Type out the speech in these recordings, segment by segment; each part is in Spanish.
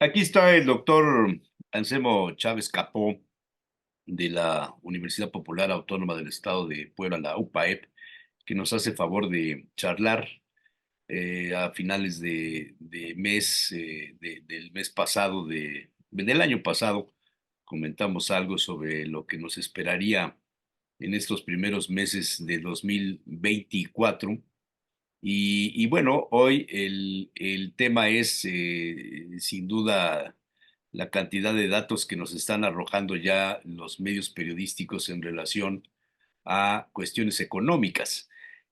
Aquí está el doctor Anselmo Chávez Capó de la Universidad Popular Autónoma del Estado de Puebla, la UPAEP, que nos hace favor de charlar a finales de mes, del mes pasado, del año pasado. Comentamos algo sobre lo que nos esperaría en estos primeros meses de 2024. Y bueno, hoy el tema es sin duda la cantidad de datos que nos están arrojando ya los medios periodísticos en relación a cuestiones económicas.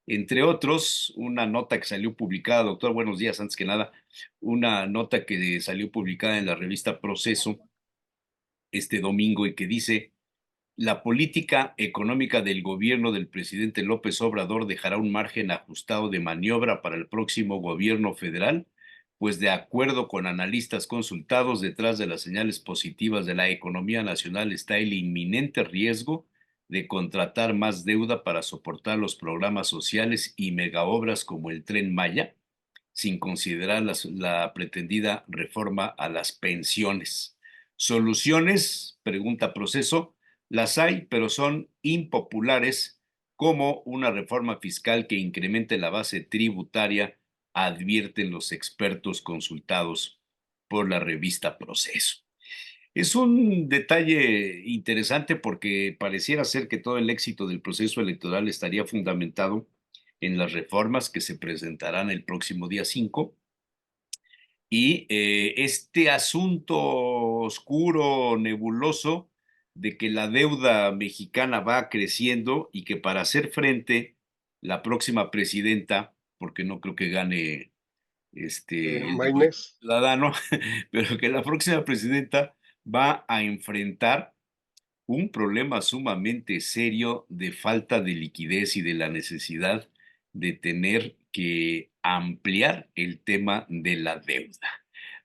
Entre otros, una nota que salió publicada, doctor, buenos días, antes que nada, una nota que salió publicada en la revista Proceso este domingo y que dice: la política económica del gobierno del presidente López Obrador dejará un margen ajustado de maniobra para el próximo gobierno federal, pues de acuerdo con analistas consultados, detrás de las señales positivas de la economía nacional está el inminente riesgo de contratar más deuda para soportar los programas sociales y megaobras como el Tren Maya, sin considerar la pretendida reforma a las pensiones. Soluciones, pregunta Proceso, las hay, pero son impopulares, como una reforma fiscal que incremente la base tributaria, advierten los expertos consultados por la revista Proceso. Es un detalle interesante porque pareciera ser que todo el éxito del proceso electoral estaría fundamentado en las reformas que se presentarán el próximo día 5 y este asunto oscuro, nebuloso, de que la deuda mexicana va creciendo y que para hacer frente la próxima presidenta, porque no creo que gane el de Movimiento Maynés. Ciudadano, pero que la próxima presidenta va a enfrentar un problema sumamente serio de falta de liquidez y de la necesidad de tener que ampliar el tema de la deuda.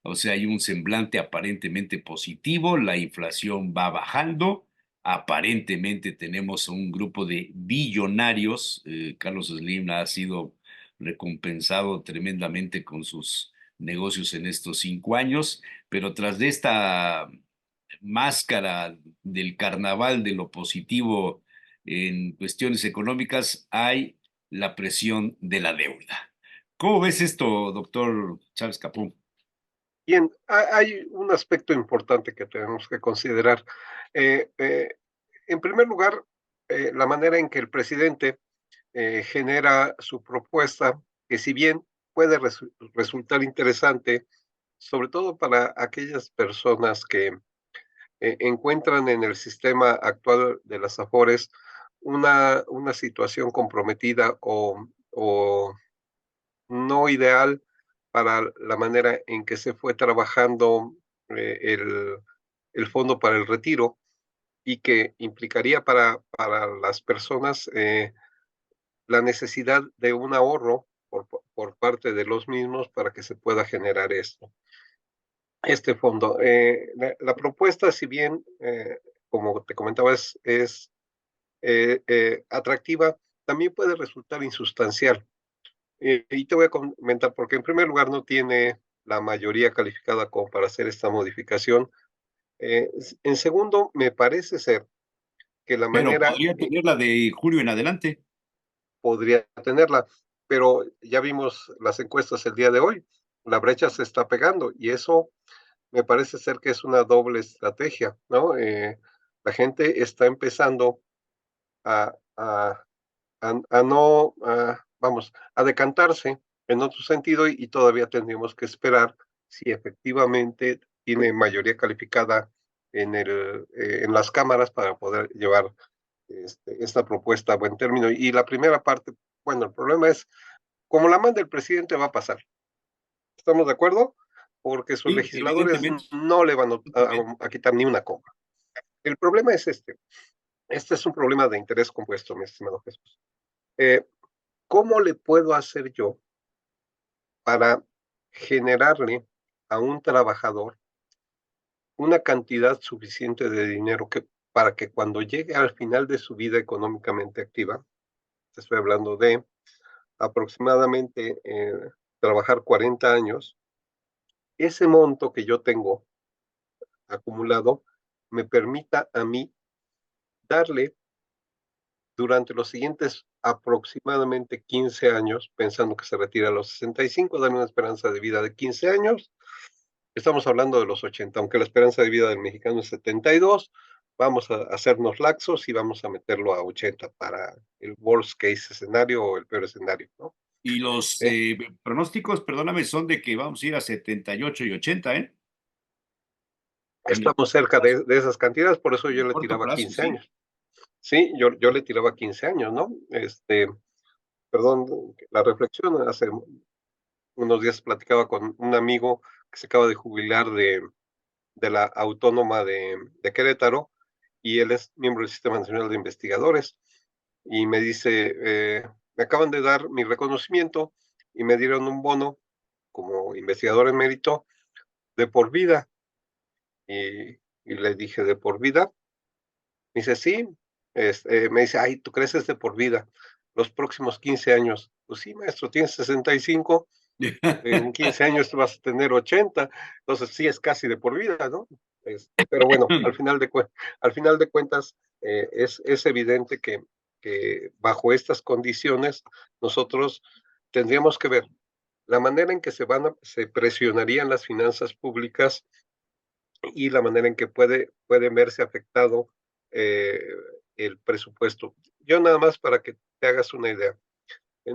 O sea, hay un semblante aparentemente positivo, la inflación va bajando, aparentemente tenemos un grupo de billonarios, Carlos Slim ha sido recompensado tremendamente con sus negocios en estos 5 años, pero tras de esta máscara del carnaval de lo positivo en cuestiones económicas, hay la presión de la deuda. ¿Cómo ves esto, doctor Chávez Capó? Bien, hay un aspecto importante que tenemos que considerar. Eh, eh, en primer lugar, la manera en que el presidente genera su propuesta, que si bien puede resultar interesante, sobre todo para aquellas personas que encuentran en el sistema actual de las AFORES una situación comprometida o no ideal para la manera en que se fue trabajando eh, el, el fondo para el retiro y que implicaría para las personas la necesidad de un ahorro por parte de los mismos para que se pueda generar este fondo. La propuesta, si bien, como te comentaba, es atractiva, también puede resultar insustancial. Y te voy a comentar, porque en primer lugar no tiene la mayoría calificada como para hacer esta modificación. En segundo, me parece ser que la Pero manera podría tener la de julio en adelante. podría tenerla, pero ya vimos las encuestas el día de hoy, la brecha se está pegando y eso me parece ser que es una doble estrategia, ¿no? La gente está empezando a, a, a no, vamos, a decantarse en otro sentido y todavía tendríamos que esperar si efectivamente tiene mayoría calificada en las cámaras para poder llevar esta propuesta a buen término. Y la primera parte, bueno, el problema es, como la manda el presidente va a pasar. ¿Estamos de acuerdo? Porque sus Sí, legisladores evidentemente. no le van a quitar ni una coma. El problema es este es un problema de interés compuesto, mi estimado Jesús. Eh, ¿Cómo le puedo hacer yo para generarle a un trabajador una cantidad suficiente de dinero para que cuando llegue al final de su vida económicamente activa, te estoy hablando de aproximadamente trabajar 40 años, ese monto que yo tengo acumulado me permita a mí darle durante los siguientes aproximadamente 15 años, pensando que se retira a los 65, darle una esperanza de vida de 15 años. Estamos hablando de los 80, aunque la esperanza de vida del mexicano es 72, vamos a hacernos laxos y vamos a meterlo a 80 para el worst case escenario o el peor escenario, ¿no? Y los Eh, pronósticos, perdóname, son de que vamos a ir a 78 y 80, ¿eh? En el Estamos cerca de esas cantidades, por eso yo le corto tiraba plazo, 15 sí. años. Sí, yo le tiraba 15 años, ¿no? Perdón, la reflexión, hace unos días platicaba con un amigo que se acaba de jubilar de la Autónoma de Querétaro y él es miembro del Sistema Nacional de Investigadores y me dice, me acaban de dar mi reconocimiento y me dieron un bono como investigador en mérito de por vida. Y le dije, ¿de por vida? Me dice, sí. Me dice, ay, ¿tú crees es de por vida? Los próximos 15 años. Pues sí, maestro, tienes 65, en 15 años vas a tener 80, entonces sí es casi de por vida, ¿no? Pero bueno, al final de cuentas, es evidente que bajo estas condiciones nosotros tendríamos que ver la manera en que se presionarían las finanzas públicas y la manera en que puede verse afectado eh, el presupuesto. Yo nada más para que te hagas una idea.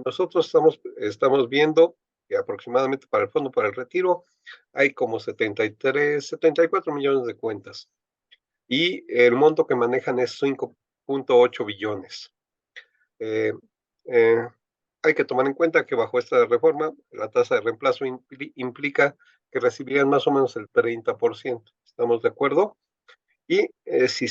Nosotros estamos viendo que aproximadamente para el Fondo para el Retiro hay como 73, 74 millones de cuentas y el monto que manejan es 5.8 billones. Eh, eh, Hay que tomar en cuenta que bajo esta reforma la tasa de reemplazo implica que recibirían más o menos el 30%. ¿Estamos de acuerdo? Y si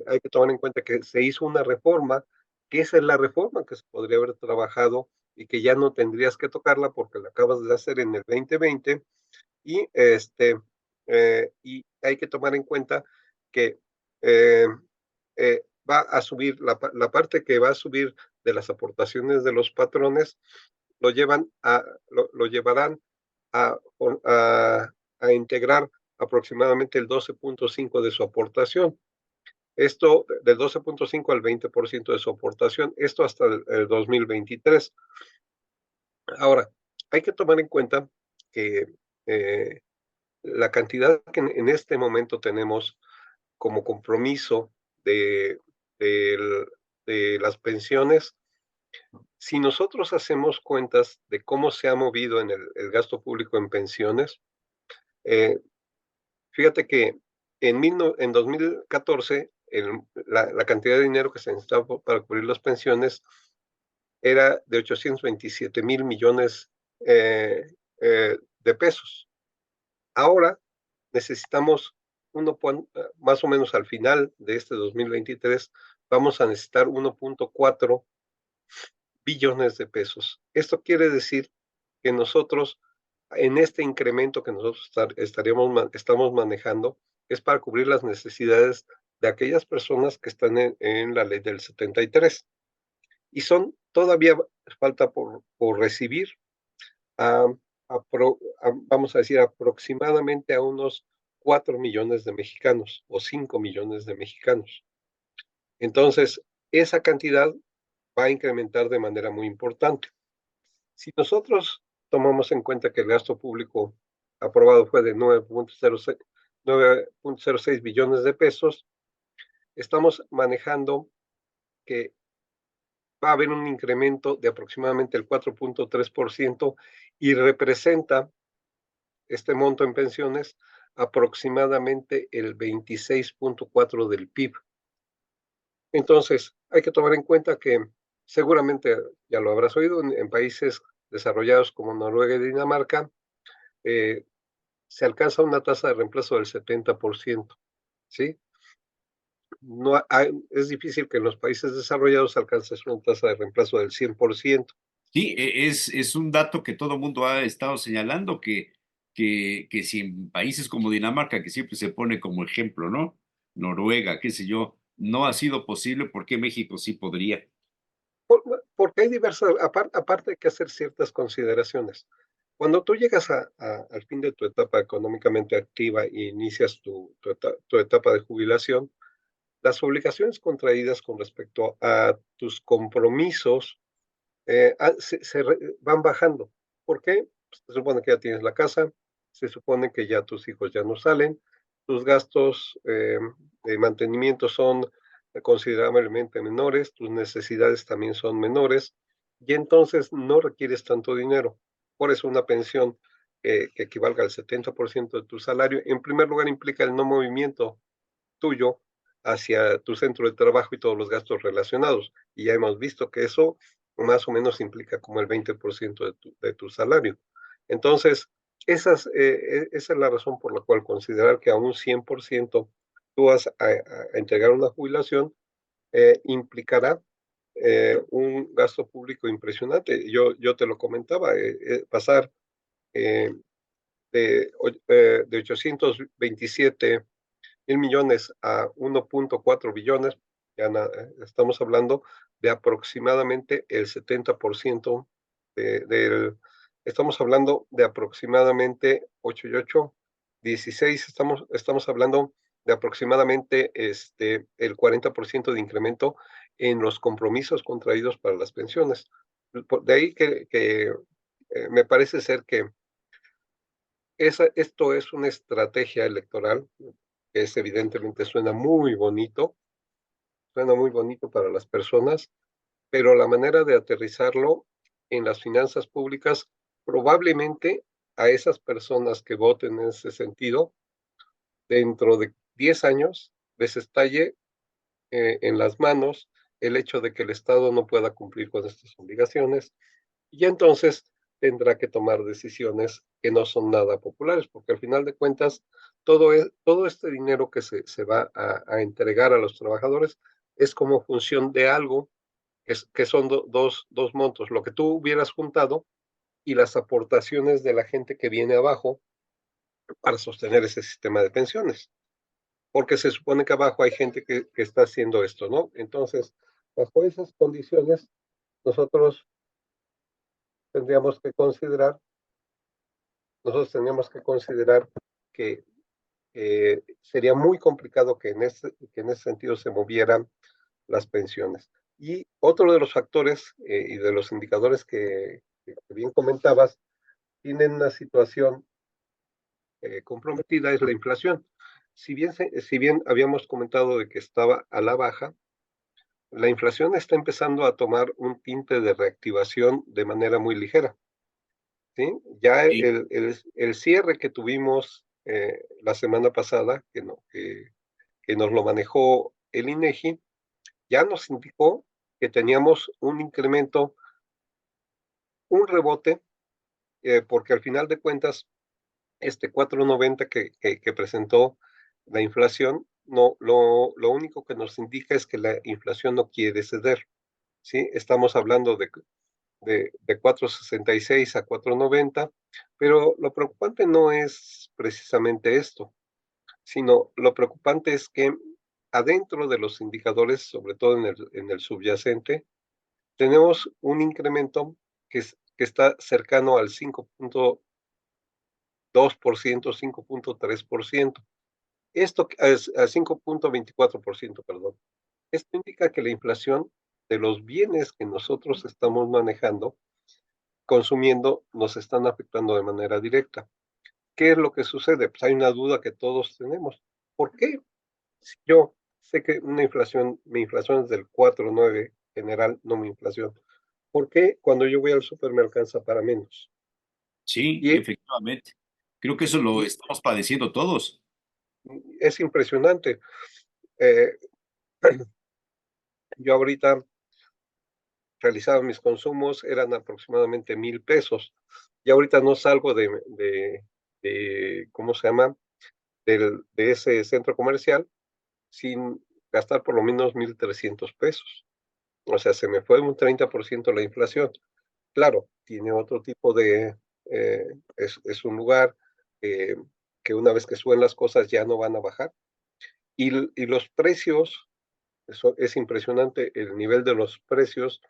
hay que tomar en cuenta que se hizo una reforma, que esa es la reforma que se podría haber trabajado y que ya no tendrías que tocarla porque la acabas de hacer en el 2020 y y hay que tomar en cuenta que eh, va a subir la parte que va a subir de las aportaciones de los patrones, lo llevarán a, a, a integrar aproximadamente el 12.5 de su aportación. Esto del 12.5 al 20% de su aportación, esto hasta el 2023. Ahora, hay que tomar en cuenta que eh, la cantidad que en este momento tenemos como compromiso de, de, de las pensiones, si nosotros hacemos cuentas de cómo se ha movido en el gasto público en pensiones, eh, fíjate que en 2014 la cantidad de dinero que se necesitaba para cubrir las pensiones era de 827,000 millones de pesos. Ahora necesitamos más o menos al final de este 2023, vamos a necesitar 1.4 billones de pesos. Esto quiere decir que nosotros, en este incremento que nosotros estamos manejando, es para cubrir las necesidades de aquellas personas que están en la ley del 73. Y todavía falta por recibir a, vamos a decir, aproximadamente a unos 4 millones de mexicanos o 5 millones de mexicanos. Entonces, esa cantidad va a incrementar de manera muy importante. Si nosotros tomamos en cuenta que el gasto público aprobado fue de 9.06 billones de pesos, estamos manejando que va a haber un incremento de aproximadamente el 4.3% y representa este monto en pensiones aproximadamente el 26.4 del PIB. Entonces, hay que tomar en cuenta que seguramente ya lo habrás oído en países desarrollados como Noruega y Dinamarca, eh, se alcanza una tasa de reemplazo del 70%, ¿sí? No es difícil que en los países desarrollados alcances una tasa de reemplazo del 100%. Sí, es un dato que todo el mundo ha estado señalando, que si en países como Dinamarca, que siempre se pone como ejemplo, ¿no? Noruega, qué sé yo, no ha sido posible, ¿por qué México sí podría? Porque hay aparte hay que hacer ciertas consideraciones. Cuando tú llegas al fin de tu etapa económicamente activa e inicias tu etapa de jubilación, las obligaciones contraídas con respecto a tus compromisos van bajando. ¿Por qué? Pues, se supone que ya tienes la casa, se supone que ya tus hijos ya no salen, tus gastos de mantenimiento son considerablemente menores, tus necesidades también son menores, y entonces no requieres tanto dinero. Por eso una pensión que equivalga al 70% de tu salario, en primer lugar implica el no movimiento tuyo hacia tu centro de trabajo y todos los gastos relacionados. Y ya hemos visto que eso más o menos implica como el 20% de tu salario. Entonces, esa es la razón por la cual considerar que a un 100% tú vas a entregar una jubilación implicará un gasto público impresionante. Yo te lo comentaba, pasar eh, de 827 mil millones a 1.4 billones, ya estamos hablando de aproximadamente el 70% del, estamos hablando de aproximadamente 8 y 8, 16, estamos hablando de aproximadamente el 40% de incremento en los compromisos contraídos para las pensiones. De ahí que me parece ser que esto es una estrategia electoral, que es evidentemente suena muy bonito para las personas, pero la manera de aterrizarlo en las finanzas públicas, probablemente a esas personas que voten en ese sentido, dentro de 10 años, les estalle en las manos el hecho de que el Estado no pueda cumplir con estas obligaciones y entonces tendrá que tomar decisiones que no son nada populares, porque al final de cuentas, todo este dinero que se va a entregar a los trabajadores es como función de algo que son dos montos, lo que tú hubieras juntado y las aportaciones de la gente que viene abajo para sostener ese sistema de pensiones, porque se supone que abajo hay gente que está haciendo esto, ¿no? Entonces, bajo esas condiciones, nosotros tendríamos que considerar nosotros teníamos que considerar que sería muy complicado que en ese sentido se movieran las pensiones. Y otro de los factores y de los indicadores que bien comentabas, tienen una situación comprometida, es la inflación. Si bien habíamos comentado de que estaba a la baja, la inflación está empezando a tomar un tinte de reactivación de manera muy ligera. ¿Sí? Ya Sí. el cierre que tuvimos la semana pasada, que nos lo manejó el INEGI, ya nos indicó que teníamos un incremento, un rebote, porque al final de cuentas, este 4.90 que presentó la inflación, no, lo único que nos indica es que la inflación no quiere ceder. ¿Sí? Estamos hablando de 4.66 a 4.90, pero lo preocupante no es precisamente esto, sino lo preocupante es que adentro de los indicadores, sobre todo en el subyacente, tenemos un incremento que está cercano al 5.2%, 5.3%. Esto es a 5.24%, perdón. Esto indica que la inflación de los bienes que nosotros estamos manejando consumiendo nos están afectando de manera directa. ¿Qué es lo que sucede? Pues hay una duda que todos tenemos. ¿Por qué? Si yo sé que mi inflación es del 4.9 general, no mi inflación. ¿Por qué cuando yo voy al súper me alcanza para menos? Sí, Y, efectivamente. Creo que eso lo y estamos padeciendo todos. es impresionante. Eh, yo ahorita realizaba mis consumos, eran aproximadamente 1,000 pesos. Y ahorita no salgo ¿cómo se llama? De ese centro comercial sin gastar por lo menos 1,300 pesos. O sea, se me fue un 30% la inflación. Claro, tiene otro tipo es un lugar eh, que una vez que suben las cosas ya no van a bajar. Y los precios, eso es impresionante el nivel de los precios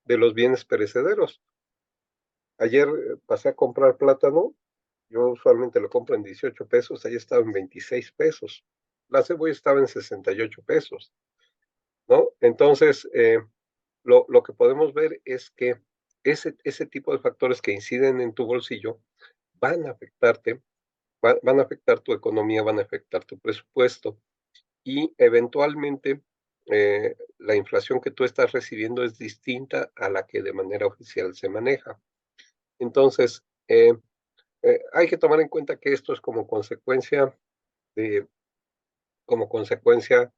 de los bienes perecederos. Ayer pasé a comprar plátano, yo usualmente lo compro en 18 pesos, ahí estaba en 26 pesos. La cebolla estaba en 68 pesos, ¿no? Entonces, lo que podemos ver es que ese tipo de factores que inciden en tu bolsillo van a afectarte, van a afectar tu economía, van a afectar tu presupuesto y eventualmente la inflación que tú estás recibiendo es distinta a la que de manera oficial se maneja. Entonces, hay que tomar en cuenta que esto es de, como consecuencia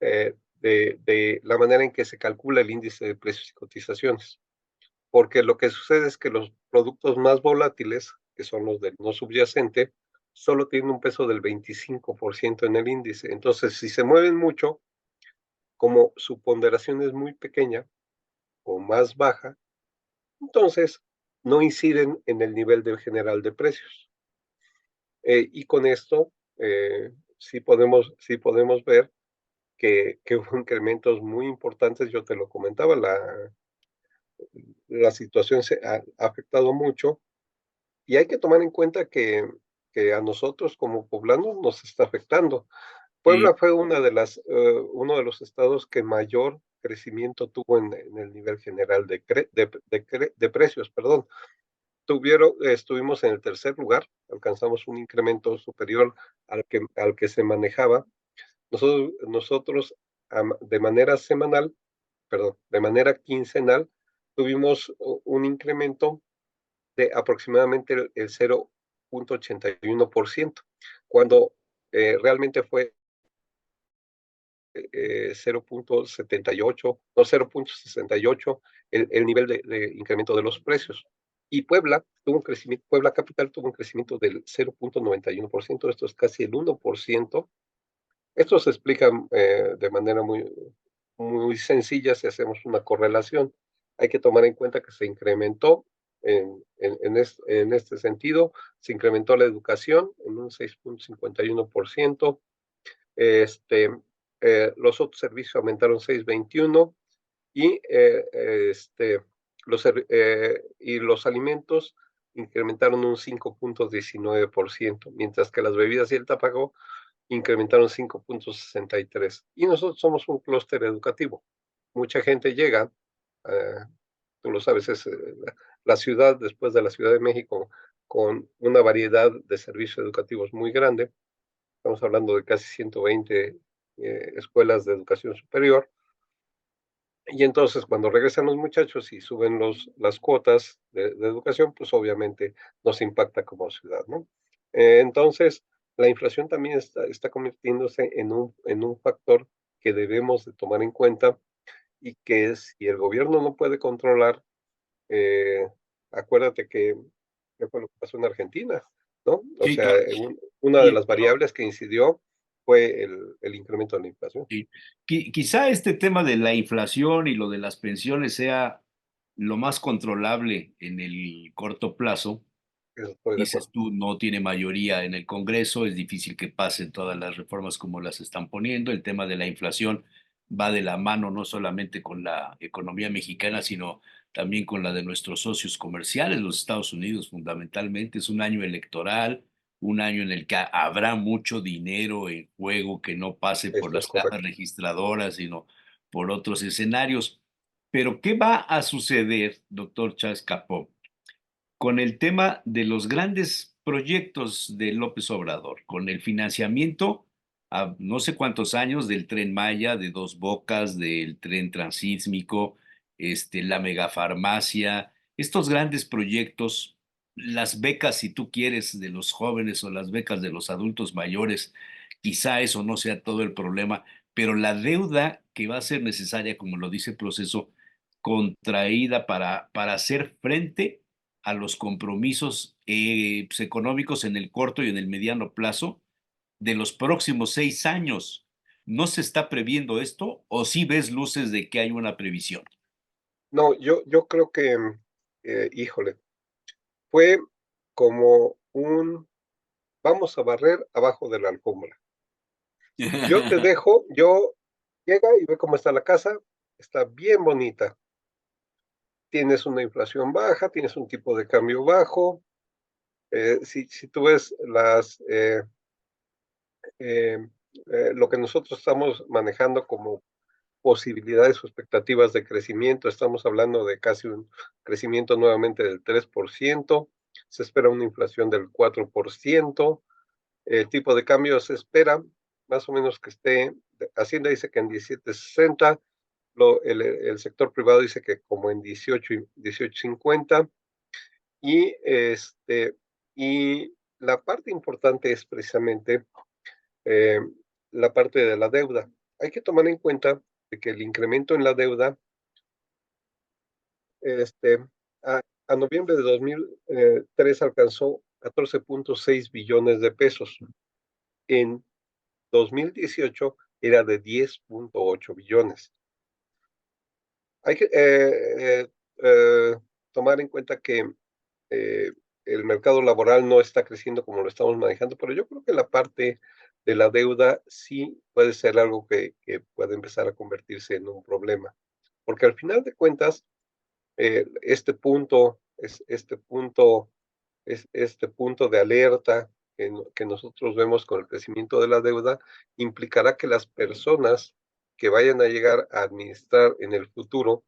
de la manera en que se calcula el índice de precios y cotizaciones. Porque lo que sucede es que los productos más volátiles, que son los del no subyacente, solo tienen un peso del 25% en el índice. Entonces, si se mueven mucho, como su ponderación es muy pequeña o más baja, entonces no inciden en el nivel del general de precios. Y con esto sí podemos ver que hubo incrementos muy importantes, yo te lo comentaba, la situación se ha afectado mucho y hay que tomar en cuenta que a nosotros como poblanos nos está afectando. Sí, Puebla fue uno de los estados que mayor crecimiento tuvo en el nivel general de precios, perdón. Estuvimos en el tercer lugar, alcanzamos un incremento superior al que se manejaba. Nosotros de manera semanal, perdón, de manera quincenal, tuvimos un incremento de aproximadamente el 0.81%, cuando realmente fue 0.78, no 0.68 el nivel de incremento de los precios. Y Puebla tuvo un crecimiento, Puebla Capital tuvo un crecimiento del 0.91%, esto es casi el 1%. Esto se explica de manera muy sencilla si hacemos una correlación. Hay que tomar en cuenta que se incrementó en este sentido, se incrementó la educación en un 6.51%, este, los otros servicios aumentaron 6.21 y, y los alimentos incrementaron un 5.19%, mientras que las bebidas y el tabaco incrementaron 5.63. Y nosotros somos un clúster educativo. Mucha gente llega, eh, tú lo sabes, es la ciudad después de la Ciudad de México con una variedad de servicios educativos muy grande. Estamos hablando de casi 120 escuelas de educación superior. Y entonces cuando regresan los muchachos y suben las cuotas de educación, pues obviamente nos impacta como ciudad, ¿no? Entonces, la inflación también está convirtiéndose en un factor que debemos de tomar en cuenta y que si el gobierno no puede controlar, eh, acuérdate qué fue lo que pasó en Argentina, ¿no? O sí, sea, claro. una de Y, las variables que incidió fue el incremento de la inflación. y quizá este tema de la inflación y lo de las pensiones sea lo más controlable en el corto plazo. Eso estoy de Dices acuerdo. tú, no tiene mayoría en el Congreso, es difícil que pasen todas las reformas como las están poniendo. El tema de la inflación va de la mano no solamente con la economía mexicana, sino también con la de nuestros socios comerciales, los Estados Unidos fundamentalmente. Es un año electoral, un año en el que habrá mucho dinero en juego que no pase por Esto es las cajas correcto. registradoras, sino por otros escenarios. Pero, ¿qué va a suceder, doctor Charles Capó, con el tema de los grandes proyectos de López Obrador, con el financiamiento a no sé cuántos años del Tren Maya, de Dos Bocas, del tren transísmico, la megafarmacia, estos grandes proyectos, las becas, si tú quieres, de los jóvenes o las becas de los adultos mayores, quizá eso no sea todo el problema, pero la deuda que va a ser necesaria, como lo dice el proceso, contraída para hacer frente a los compromisos pues, económicos en el corto y en el mediano plazo de los próximos 6 años. ¿No se está previendo esto o sí ves luces de que hay una previsión? No, yo creo que, híjole, fue como vamos a barrer abajo de la alfombra. Yo te dejo, llega y ve cómo está la casa, está bien bonita. tienes una inflación baja, tienes un tipo de cambio bajo. Si tú ves eh, lo que nosotros estamos manejando como posibilidades o expectativas de crecimiento, estamos hablando de casi un crecimiento nuevamente del 3%, se espera una inflación del 4%, el tipo de cambio se espera más o menos que esté, Hacienda dice que en 17.60, el sector privado dice que como en 18.50, y, y la parte importante es precisamente eh, la parte de la deuda. Hay que tomar en cuenta de que el incremento en la deuda, este, a, a noviembre de 2003 alcanzó 14.6 billones de pesos. En 2018 era de 10.8 billones. Hay que tomar en cuenta que eh, el mercado laboral no está creciendo como lo estamos manejando, pero yo creo que la parte de la deuda sí puede ser algo que puede empezar a convertirse en un problema, porque al final de cuentas, este punto de alerta que nosotros vemos con el crecimiento de la deuda implicará que las personas que vayan a llegar a administrar en el futuro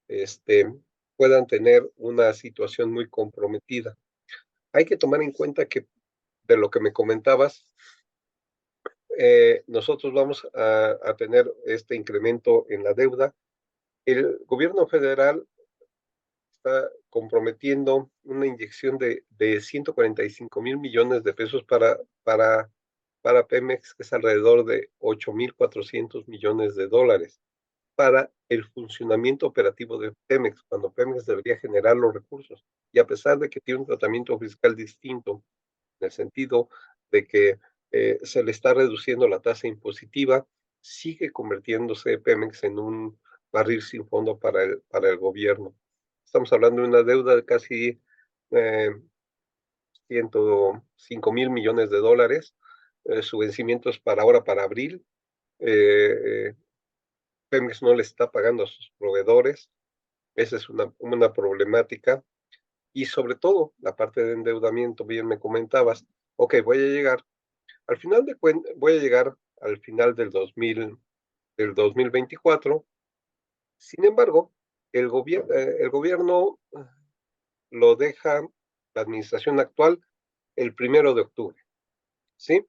este, puedan tener una situación muy comprometida. Hay que tomar en cuenta que de lo que me comentabas, nosotros vamos a tener este incremento en la deuda. El gobierno federal está comprometiendo una inyección de 145.000 millones de pesos para Pemex, que es alrededor de 8.400 millones de dólares, para el funcionamiento operativo de Pemex, cuando Pemex debería generar los recursos. Y a pesar de que tiene un tratamiento fiscal distinto, en el sentido de que se le está reduciendo la tasa impositiva, sigue convirtiéndose Pemex en un barril sin fondo para el gobierno. Estamos hablando de una deuda de casi 105.000 millones de dólares. Su vencimiento es para ahora, para abril. Eh, Pemex no le está pagando a sus proveedores. Esa es una problemática. Y sobre todo, la parte de endeudamiento, bien me comentabas, ok, voy a llegar al final del 2024. Sin embargo, el gobierno lo deja la administración actual el 1 de octubre, ¿sí?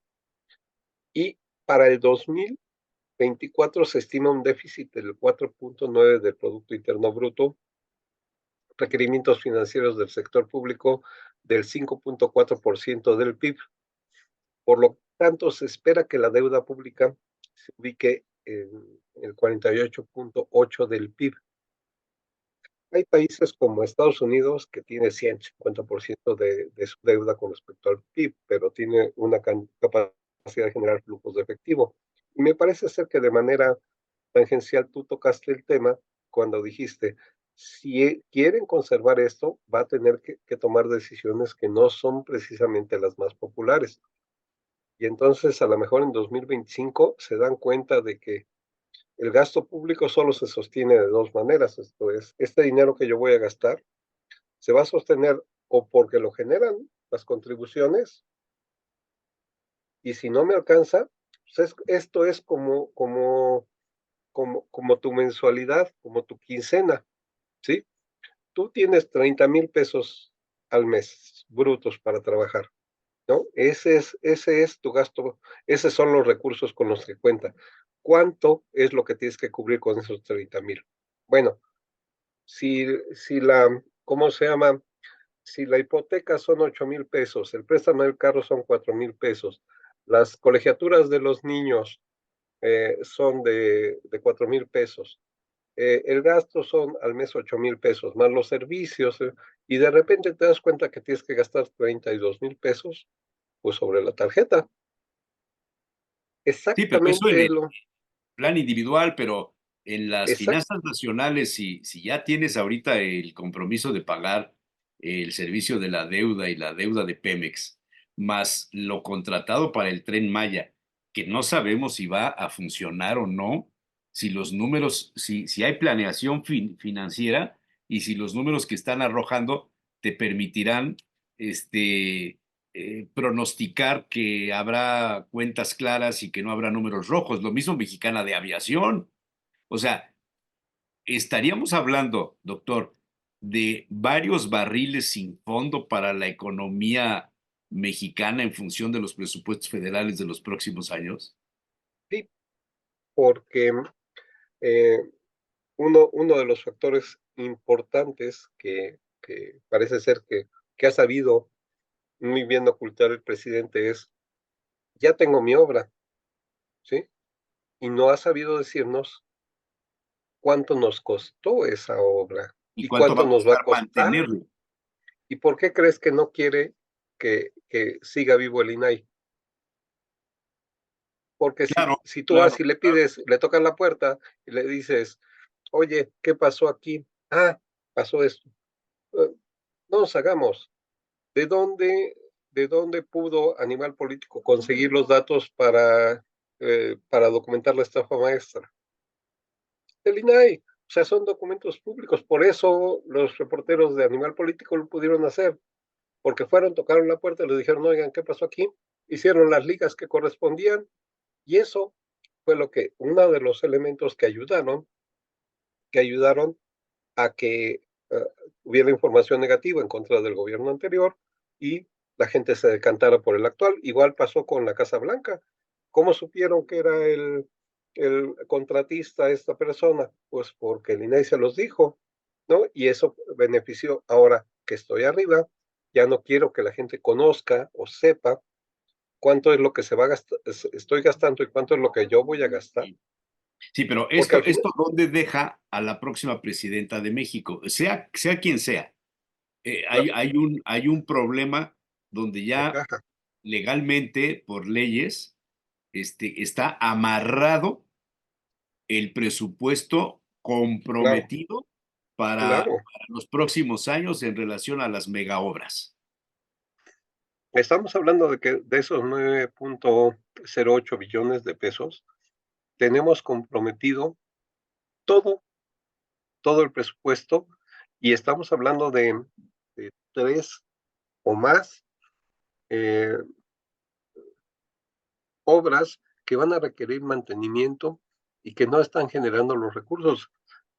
Y para el 2024 se estima un déficit del 4.9 del Producto Interno Bruto, requerimientos financieros del sector público del 5.4% del PIB. Por lo tanto, se espera que la deuda pública se ubique en el 48.8 del PIB. Hay países como Estados Unidos que tiene 150% de su deuda con respecto al PIB, pero tiene una capacidad de generar flujos de efectivo. Y me parece ser que de manera tangencial tú tocaste el tema cuando dijiste, si quieren conservar esto, va a tener que tomar decisiones que no son precisamente las más populares. Y entonces a lo mejor en 2025 se dan cuenta de que el gasto público solo se sostiene de dos maneras. Esto es, este dinero que yo voy a gastar se va a sostener o porque lo generan las contribuciones, y si no me alcanza, pues esto es como tu mensualidad, como tu quincena, ¿sí? Tú tienes 30.000 pesos al mes brutos para trabajar, ¿no? Ese es tu gasto, esos son los recursos con los que cuenta. ¿Cuánto es lo que tienes que cubrir con esos 30.000? Bueno, ¿cómo se llama? Si la hipoteca son 8.000 pesos, el préstamo del carro son 4.000 pesos, las colegiaturas de los niños son de 4.000 pesos, el gasto son al mes 8.000 pesos, más los servicios, y de repente te das cuenta que tienes que gastar 32.000 pesos, pues sobre la tarjeta. Sí, pero eso en Exactamente el plan individual, pero en las exact, finanzas nacionales, si ya tienes ahorita el compromiso de pagar el servicio de la deuda y la deuda de Pemex, más lo contratado para el Tren Maya, que no sabemos si va a funcionar o no, si los números, si hay planeación financiera, y si los números que están arrojando te permitirán pronosticar que habrá cuentas claras y que no habrá números rojos. Lo mismo Mexicana de Aviación. O sea, estaríamos hablando, doctor, de varios barriles sin fondo para la economía mexicana en función de los presupuestos federales de los próximos años. Sí, porque eh, uno de los factores importantes que parece ser que ha sabido muy bien ocultar el presidente es, ya tengo mi obra, ¿sí? Y no ha sabido decirnos cuánto nos costó esa obra ¿Y y cuánto va cuánto a nos va a costar costar. mantenerlo? ¿Y por qué crees que no quiere que siga vivo el INAI? Porque Claro, si tú vas claro, y le claro. pides, le tocas la puerta y le dices, oye, ¿qué pasó aquí? Ah, pasó esto. No nos hagamos. ¿De dónde, ¿De dónde pudo Animal Político conseguir los datos para documentar la estafa maestra? Del INAI. O sea, son documentos públicos. Por eso los reporteros de Animal Político lo pudieron hacer. Porque fueron, tocaron la puerta y les dijeron, oigan, ¿qué pasó aquí? Hicieron las ligas que correspondían y eso fue uno de los elementos que ayudaron a que hubiera información negativa en contra del gobierno anterior y la gente se decantara por el actual. Igual pasó con la Casa Blanca. ¿Cómo supieron que era el contratista esta persona? Pues porque el INAI se los dijo, ¿no? Y eso benefició. Ahora que estoy arriba, ya no quiero que la gente conozca o sepa cuánto es lo que se va a gastar, estoy gastando y cuánto es lo que yo voy a gastar, Sí, pero porque al final, esto ¿dónde deja a la próxima presidenta de México? Sea quien sea. claro, Hay un problema donde de ya caja, legalmente, por leyes, está amarrado el presupuesto claro, comprometido claro. para los próximos años en relación a las megaobras. Estamos hablando de que de esos 9.08 billones de pesos, tenemos comprometido todo, todo el presupuesto y estamos hablando de tres o más eh, obras que van a requerir mantenimiento y que no están generando los recursos.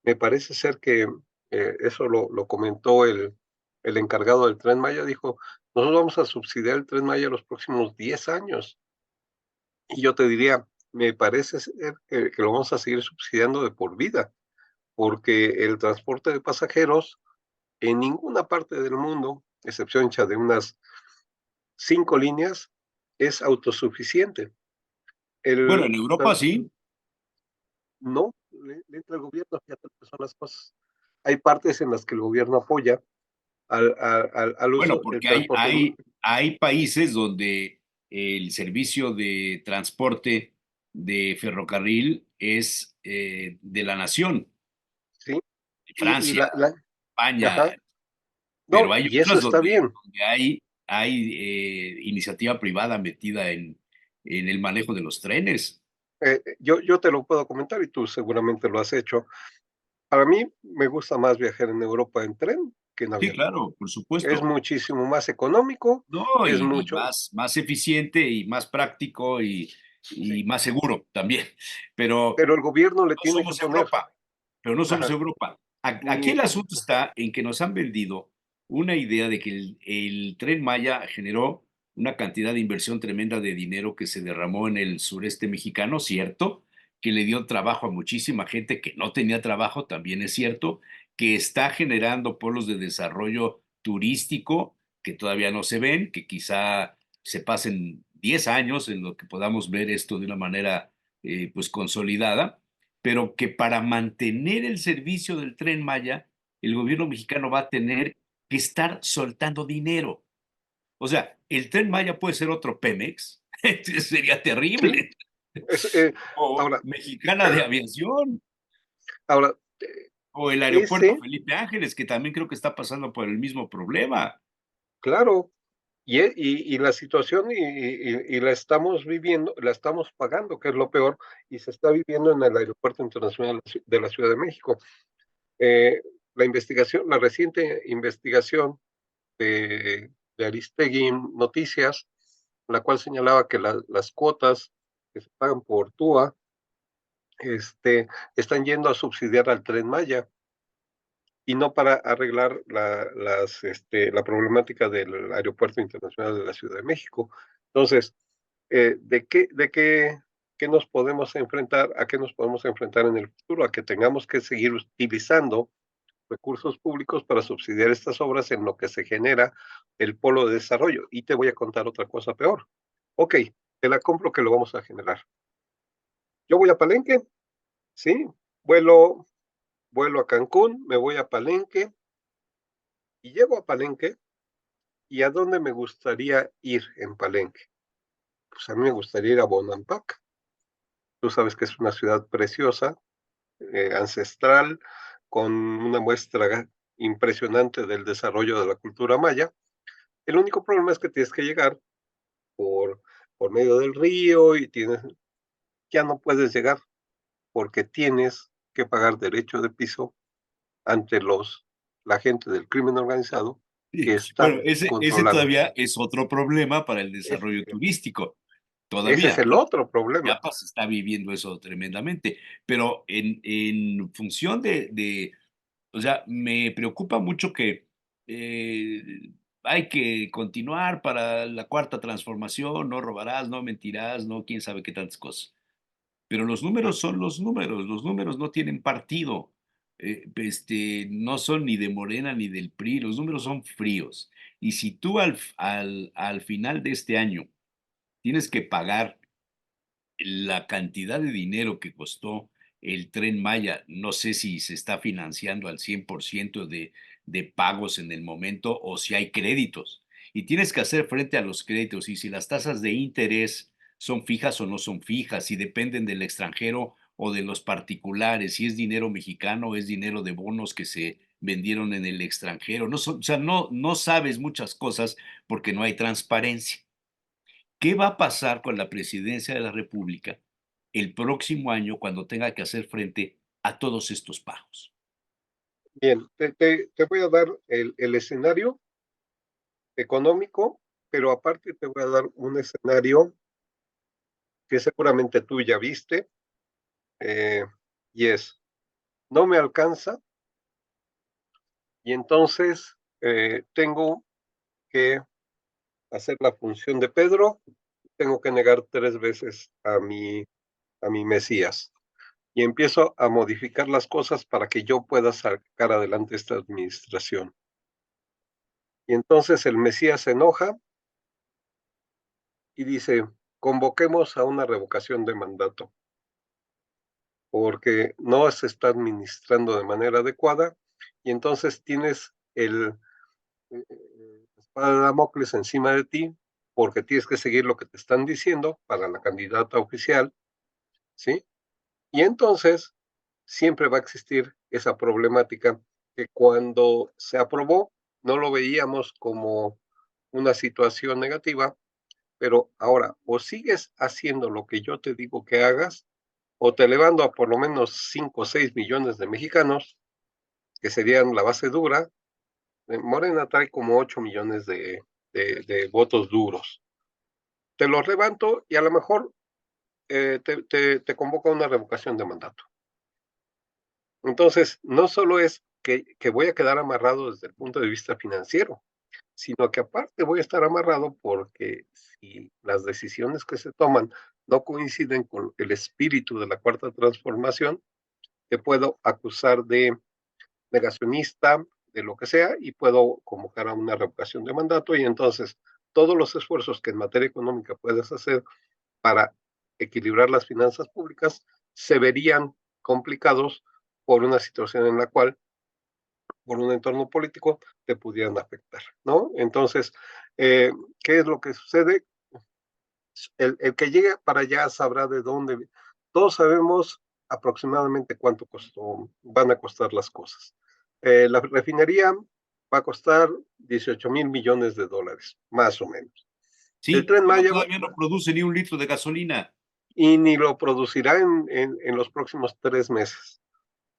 Me parece ser que eso lo comentó el encargado del Tren Maya, dijo, nosotros vamos a subsidiar el Tren Maya los próximos 10 años. Y yo te diría, me parece ser que lo vamos a seguir subsidiando de por vida, porque el transporte de pasajeros en ninguna parte del mundo, excepción hecha de unas 5 líneas, es autosuficiente. Bueno, El, en Europa sí. no, le entra el gobierno, fíjate lo que son las cosas. Hay partes en las que el gobierno apoya al Bueno, uso del porque transporte. hay países donde el servicio de transporte de ferrocarril es de la nación, Sí, y Francia, España, ajá, no, pero hay y eso otras está bien. donde hay iniciativa privada metida en el manejo de los trenes. Yo te lo puedo comentar y tú seguramente lo has hecho. Para mí me gusta más viajar en Europa en tren que en Sí, avión. claro, por Es supuesto. muchísimo más económico, No, es y mucho, más eficiente y más práctico sí, y más seguro también. Pero pero el gobierno le no tiene que somos poner, Europa, pero no somos ajá, Europa. Aquí ni, el asunto está en que nos han vendido una idea de que el Tren Maya generó una cantidad de inversión tremenda de dinero que se derramó en el sureste mexicano, cierto, que le dio trabajo a muchísima gente que no tenía trabajo, también es cierto, que está generando polos de desarrollo turístico que todavía no se ven, que quizá se pasen 10 años en lo que podamos ver esto de una manera pues consolidada, pero que para mantener el servicio del Tren Maya, el gobierno mexicano va a tener que estar soltando dinero. O sea, el Tren Maya puede ser otro Pemex, sería sí, terrible, es, o ahora, Mexicana de Aviación, ahora, o el aeropuerto ese, Felipe Ángeles, que también creo que está pasando por el mismo problema. claro, y la situación y la estamos viviendo, la estamos pagando, que es lo peor, y se está viviendo en el Aeropuerto Internacional de la Ciudad de México. Eh, la reciente investigación de Aristegui Noticias, la cual señalaba que las cuotas que se pagan por TUA están yendo a subsidiar al Tren Maya y no para arreglar la problemática del Aeropuerto Internacional de la Ciudad de México. Entonces, ¿qué nos podemos enfrentar? ¿A qué nos podemos enfrentar en el futuro? A que tengamos que seguir utilizando recursos públicos para subsidiar estas obras en lo que se genera el polo de desarrollo. Y te voy a contar otra cosa peor. Ok, te la compro que lo vamos a generar. Yo voy a Palenque, ¿sí? Vuelo, vuelo a Cancún, me voy a Palenque y llego a Palenque. ¿Y a dónde me gustaría ir en Palenque? Pues a mí me gustaría ir a Bonampak. Tú sabes que es una ciudad preciosa, ancestral, con una muestra impresionante del desarrollo de la cultura maya. El único problema es que tienes que llegar por, por medio del río y ya no puedes llegar porque tienes que pagar derecho de piso ante la gente del crimen organizado Sí. que Bueno, está ese controlando. todavía es otro problema para el Ese, desarrollo turístico. ese es Todavía, el otro problema. Chiapas está viviendo eso tremendamente, pero en función o sea, me preocupa mucho que hay que continuar para la cuarta transformación, no robarás, no mentirás, no quién sabe qué tantas cosas. Pero los números son los números no tienen partido, no son ni de Morena ni del PRI, los números son fríos. Y si tú al final de este año tienes que pagar la cantidad de dinero que costó el Tren Maya, no sé si se está financiando al 100% de pagos en el momento o si hay créditos. Y tienes que hacer frente a los créditos y si las tasas de interés son fijas o no son fijas, si dependen del extranjero o de los particulares, si es dinero mexicano o es dinero de bonos que se vendieron en el extranjero. O sea, no sabes muchas cosas porque no hay transparencia. ¿Qué va a pasar con la presidencia de la República el próximo año cuando tenga que hacer frente a todos estos pagos? Bien, te voy a dar el escenario económico, pero aparte te voy a dar un escenario que seguramente tú ya viste, eh, y es, no me alcanza, y entonces tengo que hacer la función de Pedro, tengo que negar 3 veces a mi Mesías, y empiezo a modificar las cosas para que yo pueda sacar adelante esta administración. Y entonces el Mesías se enoja y dice, convoquemos a una revocación de mandato, porque no se está administrando de manera adecuada y entonces tienes la espada de Damocles encima de ti porque tienes que seguir lo que te están diciendo para la candidata oficial, ¿sí? Y entonces siempre va a existir esa problemática que cuando se aprobó no lo veíamos como una situación negativa, pero ahora o sigues haciendo lo que yo te digo que hagas o te levanto a por lo menos 5 o 6 millones de mexicanos, que serían la base dura. Morena trae como 8 millones de votos duros. Te los levanto y a lo mejor te convoca una revocación de mandato. Entonces, no solo es que voy a quedar amarrado desde el punto de vista financiero, sino que aparte voy a estar amarrado porque si las decisiones que se toman no coinciden con el espíritu de la cuarta transformación, te puedo acusar de negacionista, de lo que sea, y puedo convocar a una revocación de mandato y entonces todos los esfuerzos que en materia económica puedes hacer para equilibrar las finanzas públicas se verían complicados por una situación en la cual, por un entorno político, te pudieran afectar, ¿no? Entonces, ¿qué es lo que sucede? El que llegue para allá sabrá de dónde. Todos sabemos aproximadamente cuánto van a costar las cosas. La refinería va a costar 18,000 millones de dólares, más o menos. El Sí, Tren pero Maya todavía no produce ni un litro de gasolina. y ni lo producirá en los próximos 3 meses,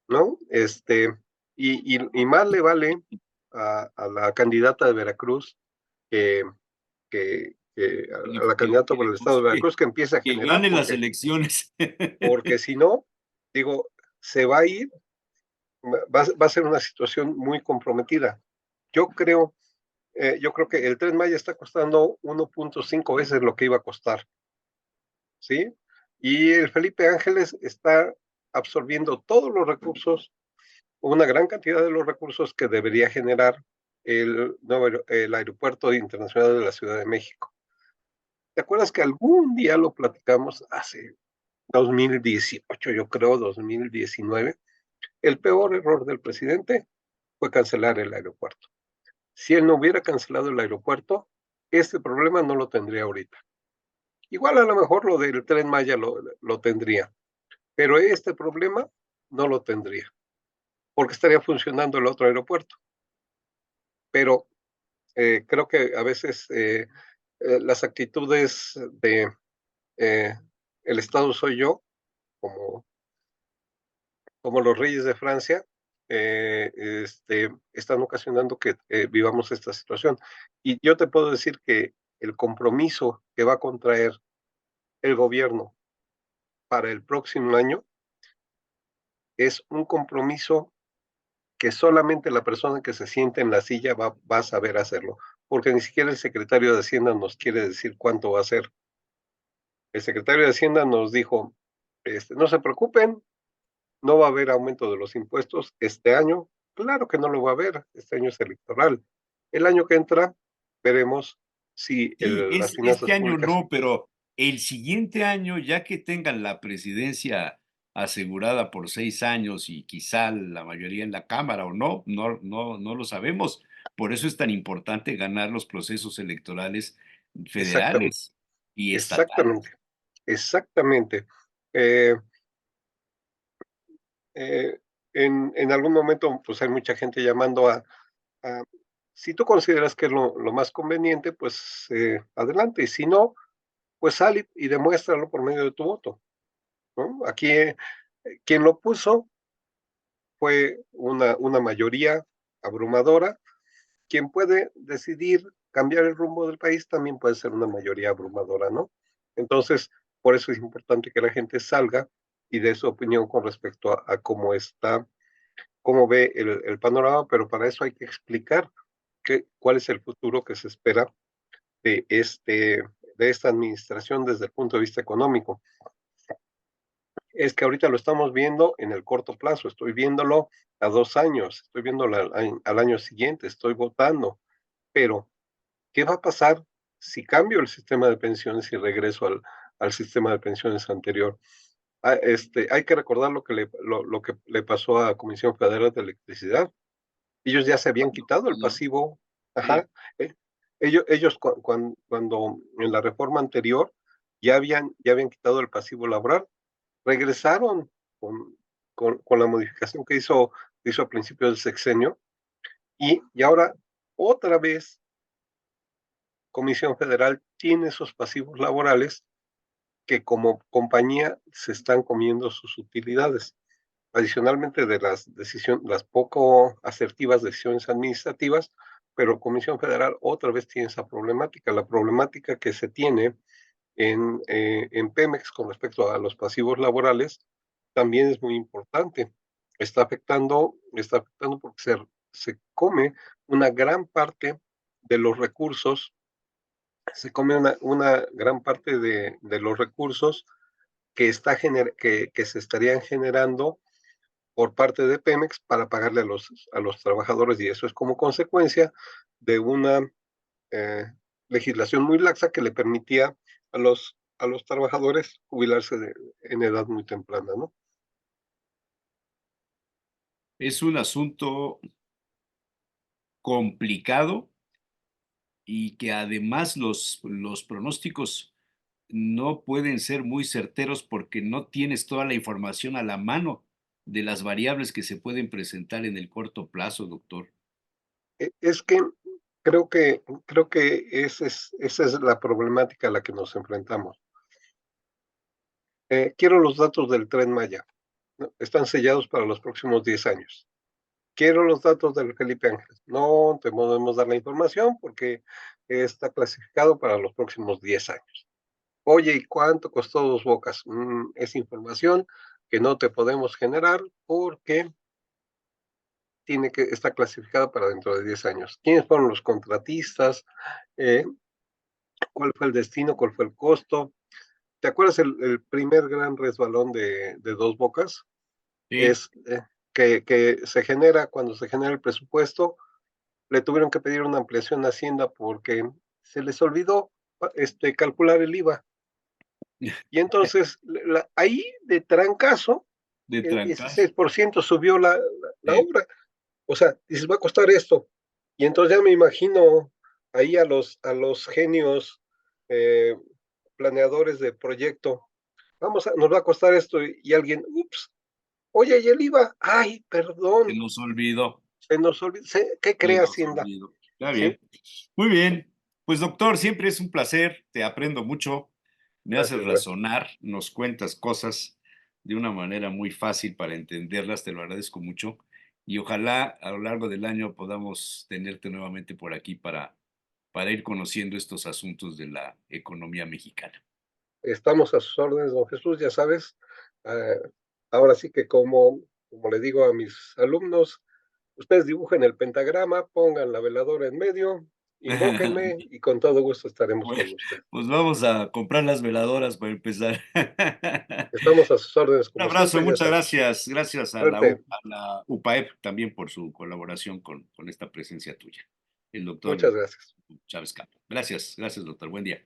¿no? Y más le vale a la candidata de Veracruz que, a la candidata por el estado de Veracruz que empiece a que generar, gane las elecciones. porque si no, digo, se va a ir, va a ser una situación muy comprometida. Yo creo, yo creo que el Tren Maya está costando 1.5 veces lo que iba a costar, ¿sí? Y el Felipe Ángeles está absorbiendo todos los recursos, una gran cantidad de los recursos que debería generar el Aeropuerto Internacional de la Ciudad de México. ¿Te acuerdas que algún día lo platicamos hace 2018, yo creo, 2019? El peor error del presidente fue cancelar el aeropuerto. Si él no hubiera cancelado el aeropuerto, este problema no lo tendría ahorita. Igual a lo mejor lo del Tren Maya lo tendría, pero este problema no lo tendría, porque estaría funcionando el otro aeropuerto. Pero creo que a veces las actitudes de eh, el Estado soy yo, como, como los reyes de Francia, están ocasionando que vivamos esta situación. Y yo te puedo decir que el compromiso que va a contraer el gobierno para el próximo año es un compromiso que solamente la persona que se siente en la silla va a saber hacerlo, porque ni siquiera el secretario de Hacienda nos quiere decir cuánto va a ser. El secretario de Hacienda nos dijo, no se preocupen, no va a haber aumento de los impuestos este año. Claro que no lo va a haber, este año es electoral. El año que entra veremos si Sí, las este finanzas año públicas. no, pero el siguiente año, ya que tengan la presidencia asegurada por 6 años y quizá la mayoría en la Cámara o no, no lo sabemos. Por eso es tan importante ganar los procesos electorales Exactamente, federales y exactamente, estatales. exactamente. Eh, eh, en algún momento, pues hay mucha gente llamando a si tú consideras que es lo más conveniente, pues adelante. Y si no, pues sal y demuéstralo por medio de tu voto, ¿no? Aquí quien lo puso fue una mayoría abrumadora. Quien puede decidir cambiar el rumbo del país también puede ser una mayoría abrumadora, ¿no? Entonces, por eso es importante que la gente salga y dé su opinión con respecto a cómo está, cómo ve el panorama, pero para eso hay que explicar cuál es el futuro que se espera de, de esta administración desde el punto de vista económico. Es que ahorita lo estamos viendo en el corto plazo, estoy viéndolo a 2 años, estoy viéndolo al año siguiente, estoy votando, pero ¿qué va a pasar si cambio el sistema de pensiones y regreso al sistema de pensiones anterior? Hay que recordar lo que le pasó a Comisión Federal de Electricidad. Ellos ya se habían quitado el Cuando- pasivo. sí. Ajá. Ellos cuando en la reforma anterior ya habían quitado el pasivo laboral, regresaron con, con la modificación hizo a principios del sexenio y ahora otra vez Comisión Federal tiene esos pasivos laborales que como compañía se están comiendo sus utilidades. Adicionalmente de las poco asertivas decisiones administrativas, pero Comisión Federal otra vez tiene esa problemática, la problemática que se tiene en Pemex con respecto a los pasivos laborales también es muy importante. Está afectando porque se come una gran parte de los recursos, se come una gran parte de los recursos que se estarían generando por parte de Pemex para pagarle a los trabajadores y eso es como consecuencia de una eh, legislación muy laxa que le permitía a los trabajadores jubilarse en edad muy temprana, ¿no? Es un asunto complicado y que además los pronósticos no pueden ser muy certeros porque no tienes toda la información a la mano de las variables que se pueden presentar en el corto plazo, doctor. Es que creo que esa es la problemática a la que nos enfrentamos. Quiero los datos del Tren Maya, ¿no? Están sellados para los próximos 10 años. quiero los datos del Felipe Ángeles. No te podemos dar la información porque está clasificado para los próximos 10 años. Oye, ¿y cuánto costó Dos Bocas? Es información que no te podemos generar porque está clasificada para dentro de 10 años. ¿Quiénes fueron los contratistas? Eh, ¿Cuál fue el destino? ¿Cuál fue el costo? ¿Te acuerdas el primer gran resbalón de Dos Bocas? Sí, Es que se genera, cuando se genera el presupuesto, le tuvieron que pedir una ampliación a Hacienda porque se les olvidó calcular el IVA. Y entonces, ahí de trancazo, de el trancazo. 16% subió la Sí. obra. O sea, dices, va a costar esto. Y entonces ya me imagino ahí a los genios eh, planeadores de proyecto. Nos va a costar esto y alguien, ups, oye, ¿y el IVA? Ay, Se perdón, nos olvidó, se nos olvidó. ¿Qué se cree nos Hacienda? olvidó. Está ¿Sí? bien. Muy bien. Pues doctor, siempre es un placer, te aprendo mucho, me haces Gracias, gracias. razonar, nos cuentas cosas de una manera muy fácil para entenderlas, te lo agradezco mucho y ojalá a lo largo del año podamos tenerte nuevamente por aquí para ir conociendo estos asuntos de la economía mexicana. Estamos a sus órdenes, don Jesús, ya sabes. eh, Ahora sí que como le digo a mis alumnos, ustedes dibujen el pentagrama, pongan la veladora en medio, invóquenme y con todo gusto estaremos Bueno, con usted. pues vamos a comprar las veladoras para empezar. Estamos a sus órdenes Un como abrazo, siempre, ya muchas sabes. gracias. Gracias a Suerte, a la UPAEP también por su colaboración con esta presencia tuya. El doctor muchas gracias. Chávez Capo. Gracias, gracias, doctor. Buen día.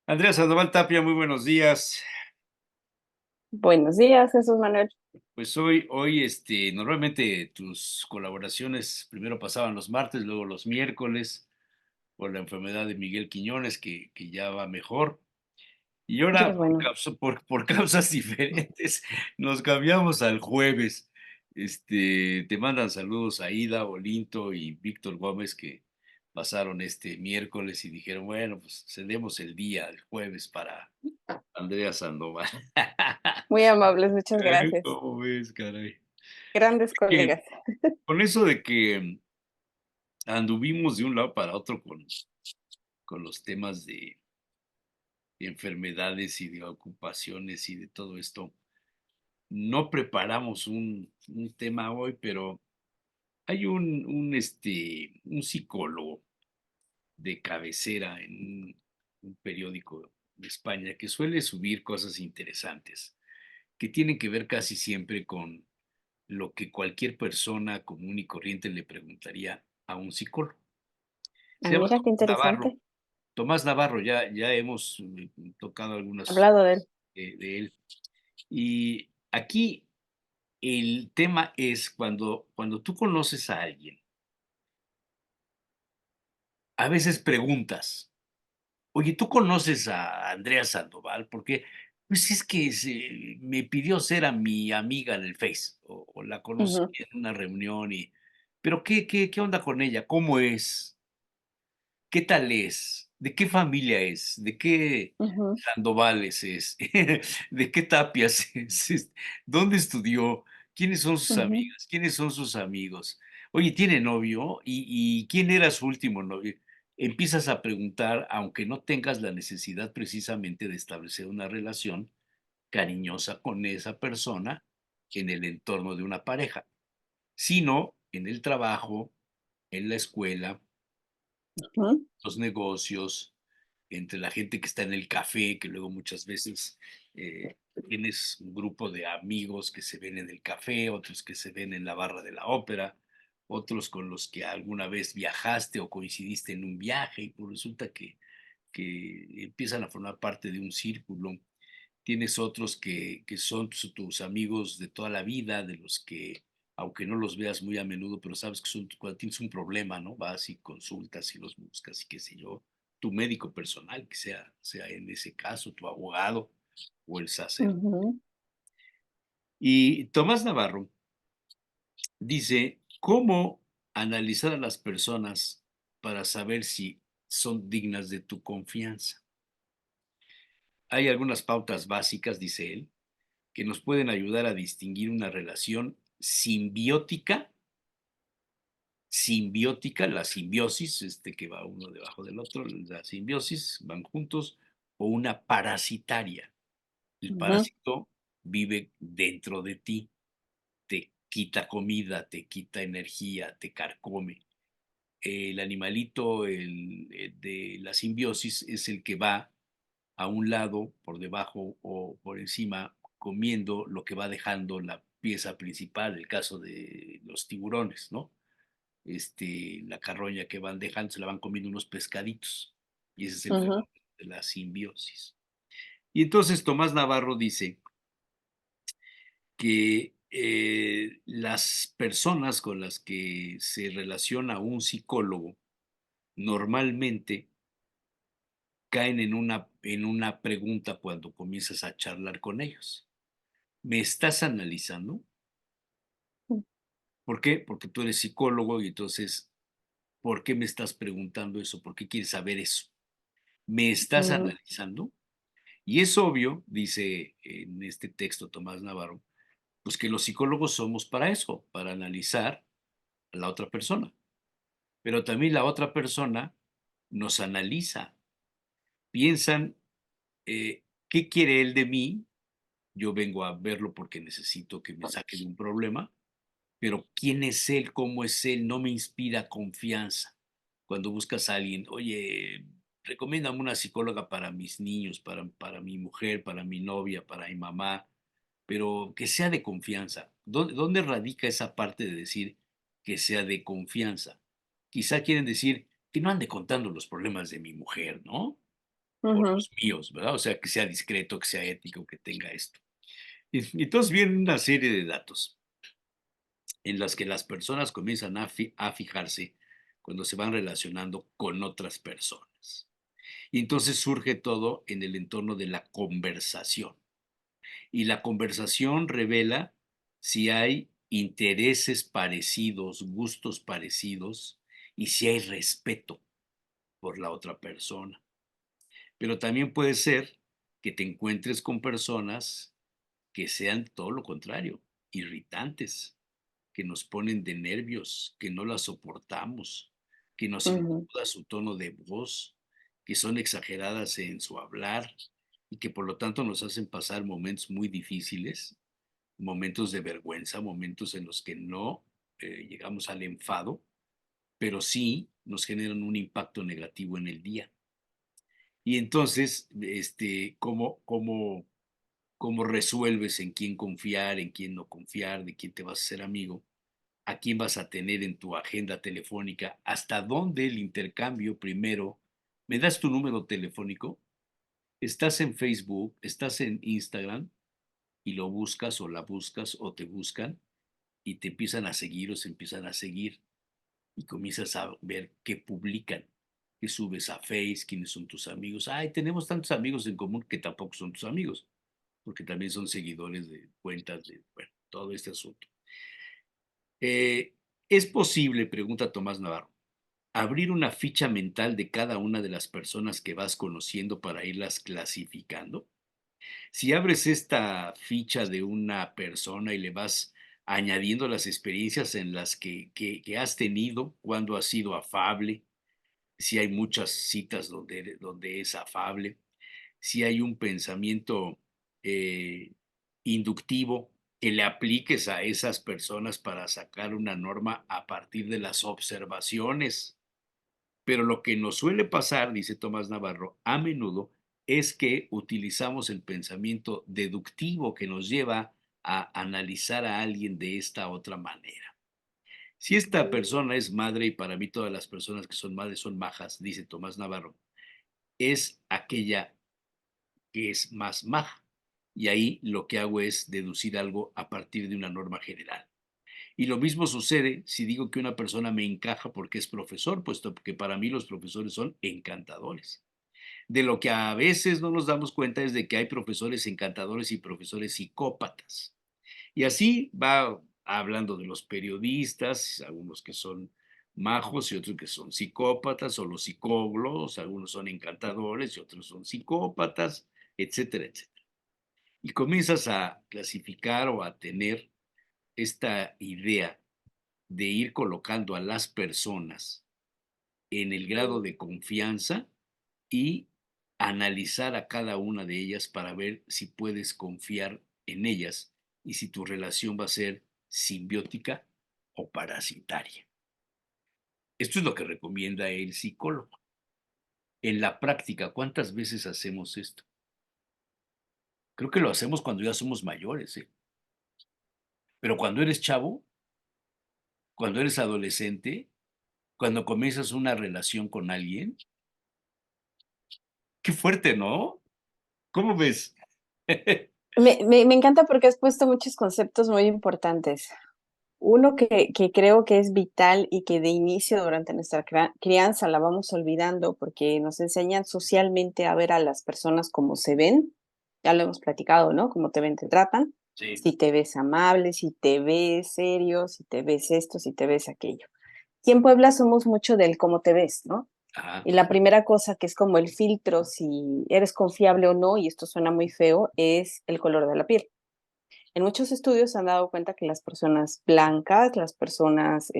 Andrea Sandoval Tapia, muy buenos días. Buenos días, Jesús Manuel. Pues normalmente tus colaboraciones primero pasaban los martes, luego los miércoles, por la enfermedad de Miguel Quiñones, que ya va mejor. Y Qué ahora, bueno. por causas diferentes, nos cambiamos al jueves. Te mandan saludos a Ida, Olinto y Víctor Gómez que pasaron este miércoles y dijeron, bueno, pues cedemos el día, el jueves, para Andrea Sandoval. Muy amables, muchas gracias. ¿Cómo ves, caray? Grandes Que colegas. con eso de que anduvimos de un lado para otro con los temas de enfermedades y de ocupaciones y de todo esto, no preparamos un tema hoy, pero hay un psicólogo de cabecera en un periódico de España que suele subir cosas interesantes, que tienen que ver casi siempre con lo que cualquier persona común y corriente le preguntaría a un psicólogo. Ah, Se llama mira, qué Tomás Navarro. interesante. Tomás Navarro, ya hemos tocado algunas Hablado de él. de él. Y aquí el tema es cuando tú conoces a alguien, a veces preguntas, oye, ¿tú conoces a Andrea Sandoval? Porque, pues es que me pidió ser a mi amiga en el Face, o la conocí Ujú, en una reunión pero ¿qué onda con ella? ¿Cómo es? ¿Qué tal es? ¿De qué familia es? ¿De qué ujú, Sandovales es? ¿De qué Tapias es? ¿Dónde estudió? ¿Quiénes son sus ujú, amigas? ¿Quiénes son sus amigos? Oye, ¿tiene novio? ¿Y quién era su último novio? Empiezas a preguntar, aunque no tengas la necesidad precisamente de establecer una relación cariñosa con esa persona en el entorno de una pareja, sino en el trabajo, en la escuela, ujú, los negocios, entre la gente que está en el café, que luego muchas veces tienes un grupo de amigos que se ven en el café, otros que se ven en la barra de la ópera, otros con los que alguna vez viajaste o coincidiste en un viaje y pues resulta que empiezan a formar parte de un círculo. Tienes otros que son tus amigos de toda la vida, de los que, aunque no los veas muy a menudo, pero sabes que son cuando tienes un problema, ¿no? Vas y consultas y los buscas y qué sé yo, tu médico personal, que sea en ese caso tu abogado o el sacerdote. ujú. Y Tomás Navarro dice, ¿cómo analizar a las personas para saber si son dignas de tu confianza? Hay algunas pautas básicas, dice él, que nos pueden ayudar a distinguir una relación simbiótica, la simbiosis, que va uno debajo del otro, la simbiosis, van juntos, o una parasitaria. El Ujú, parásito vive dentro de ti, te quita comida, te quita energía, te carcome. El animalito de la simbiosis es el que va a un lado, por debajo o por encima, comiendo lo que va dejando la pieza principal, el caso de los tiburones, ¿no? La carroña que van dejando, se la van comiendo unos pescaditos. Y ese es el ujú, fenómeno de la simbiosis. Y entonces Tomás Navarro dice que las personas con las que se relaciona un psicólogo normalmente caen en una pregunta cuando comienzas a charlar con ellos. ¿Me estás analizando? ¿Por qué? Porque tú eres psicólogo y entonces, ¿por qué me estás preguntando eso? ¿Por qué quieres saber eso? ¿Me estás ujú, analizando? Y es obvio, dice en este texto Tomás Navarro, pues que los psicólogos somos para eso, para analizar a la otra persona. Pero también la otra persona nos analiza. Piensan, ¿qué quiere él de mí? Yo vengo a verlo porque necesito que me saque de un problema, pero ¿quién es él? ¿Cómo es él? No me inspira confianza. Cuando buscas a alguien, oye, recomiéndame una psicóloga para mis niños, para mi mujer, para mi novia, para mi mamá, pero que sea de confianza. ¿Dónde radica esa parte de decir que sea de confianza? Quizá quieren decir que no ande contando los problemas de mi mujer, ¿no? O ujú, los míos, ¿verdad? O sea, que sea discreto, que sea ético, que tenga esto. Y entonces viene una serie de datos en las que las personas comienzan a fijarse cuando se van relacionando con otras personas. Y entonces surge todo en el entorno de la conversación. Y la conversación revela si hay intereses parecidos, gustos parecidos y si hay respeto por la otra persona. Pero también puede ser que te encuentres con personas que sean todo lo contrario, irritantes, que nos ponen de nervios, que no las soportamos, que nos ujú, incomoda su tono de voz, que son exageradas en su hablar y que por lo tanto nos hacen pasar momentos muy difíciles, momentos de vergüenza, momentos en los que no llegamos al enfado, pero sí nos generan un impacto negativo en el día. Y entonces, ¿cómo resuelves en quién confiar, en quién no confiar, de quién te vas a ser amigo? ¿A quién vas a tener en tu agenda telefónica? ¿Hasta dónde el intercambio primero? ¿Me das tu número telefónico? ¿Estás en Facebook? ¿Estás en Instagram? Y lo buscas o la buscas o te buscan y te empiezan a seguir o se empiezan a seguir y comienzas a ver qué publican, qué subes a Face, quiénes son tus amigos. Ay, tenemos tantos amigos en común que tampoco son tus amigos, porque también son seguidores de cuentas de, bueno, todo este asunto. ¿Es posible, pregunta Tomás Navarro, abrir una ficha mental de cada una de las personas que vas conociendo para irlas clasificando? Si abres esta ficha de una persona y le vas añadiendo las experiencias en las que has tenido, cuando has sido afable, si hay muchas citas donde es afable, si hay un pensamiento eh, inductivo que le apliques a esas personas para sacar una norma a partir de las observaciones. Pero lo que nos suele pasar, dice Tomás Navarro, a menudo es que utilizamos el pensamiento deductivo que nos lleva a analizar a alguien de esta otra manera. Si esta persona es madre, y para mí todas las personas que son madres son majas, dice Tomás Navarro, es aquella que es más maja. Y ahí lo que hago es deducir algo a partir de una norma general. Y lo mismo sucede si digo que una persona me encaja porque es profesor, puesto que para mí los profesores son encantadores. De lo que a veces no nos damos cuenta es de que hay profesores encantadores y profesores psicópatas. Y así va hablando de los periodistas, algunos que son majos y otros que son psicópatas, o los psicólogos, algunos son encantadores y otros son psicópatas, etcétera, etcétera. Y comienzas a clasificar o a tener esta idea de ir colocando a las personas en el grado de confianza y analizar a cada una de ellas para ver si puedes confiar en ellas y si tu relación va a ser simbiótica o parasitaria. Esto es lo que recomienda el psicólogo. En la práctica, ¿cuántas veces hacemos esto? Creo que lo hacemos cuando ya somos mayores, ¿eh? Pero cuando eres chavo, cuando eres adolescente, cuando comienzas una relación con alguien, qué fuerte, ¿no? ¿Cómo ves? Me encanta porque has puesto muchos conceptos muy importantes. Uno que creo que es vital y que de inicio durante nuestra crianza la vamos olvidando porque nos enseñan socialmente a ver a las personas como se ven. Ya lo hemos platicado, ¿no? Cómo te ven, te tratan. Sí. Si te ves amable, si te ves serio, si te ves esto, si te ves aquello. Y en Puebla somos mucho del cómo te ves, ¿no? Ajá. Y la primera cosa que es como el filtro, si eres confiable o no, y esto suena muy feo, es el color de la piel. En muchos estudios se han dado cuenta que las personas blancas, las personas,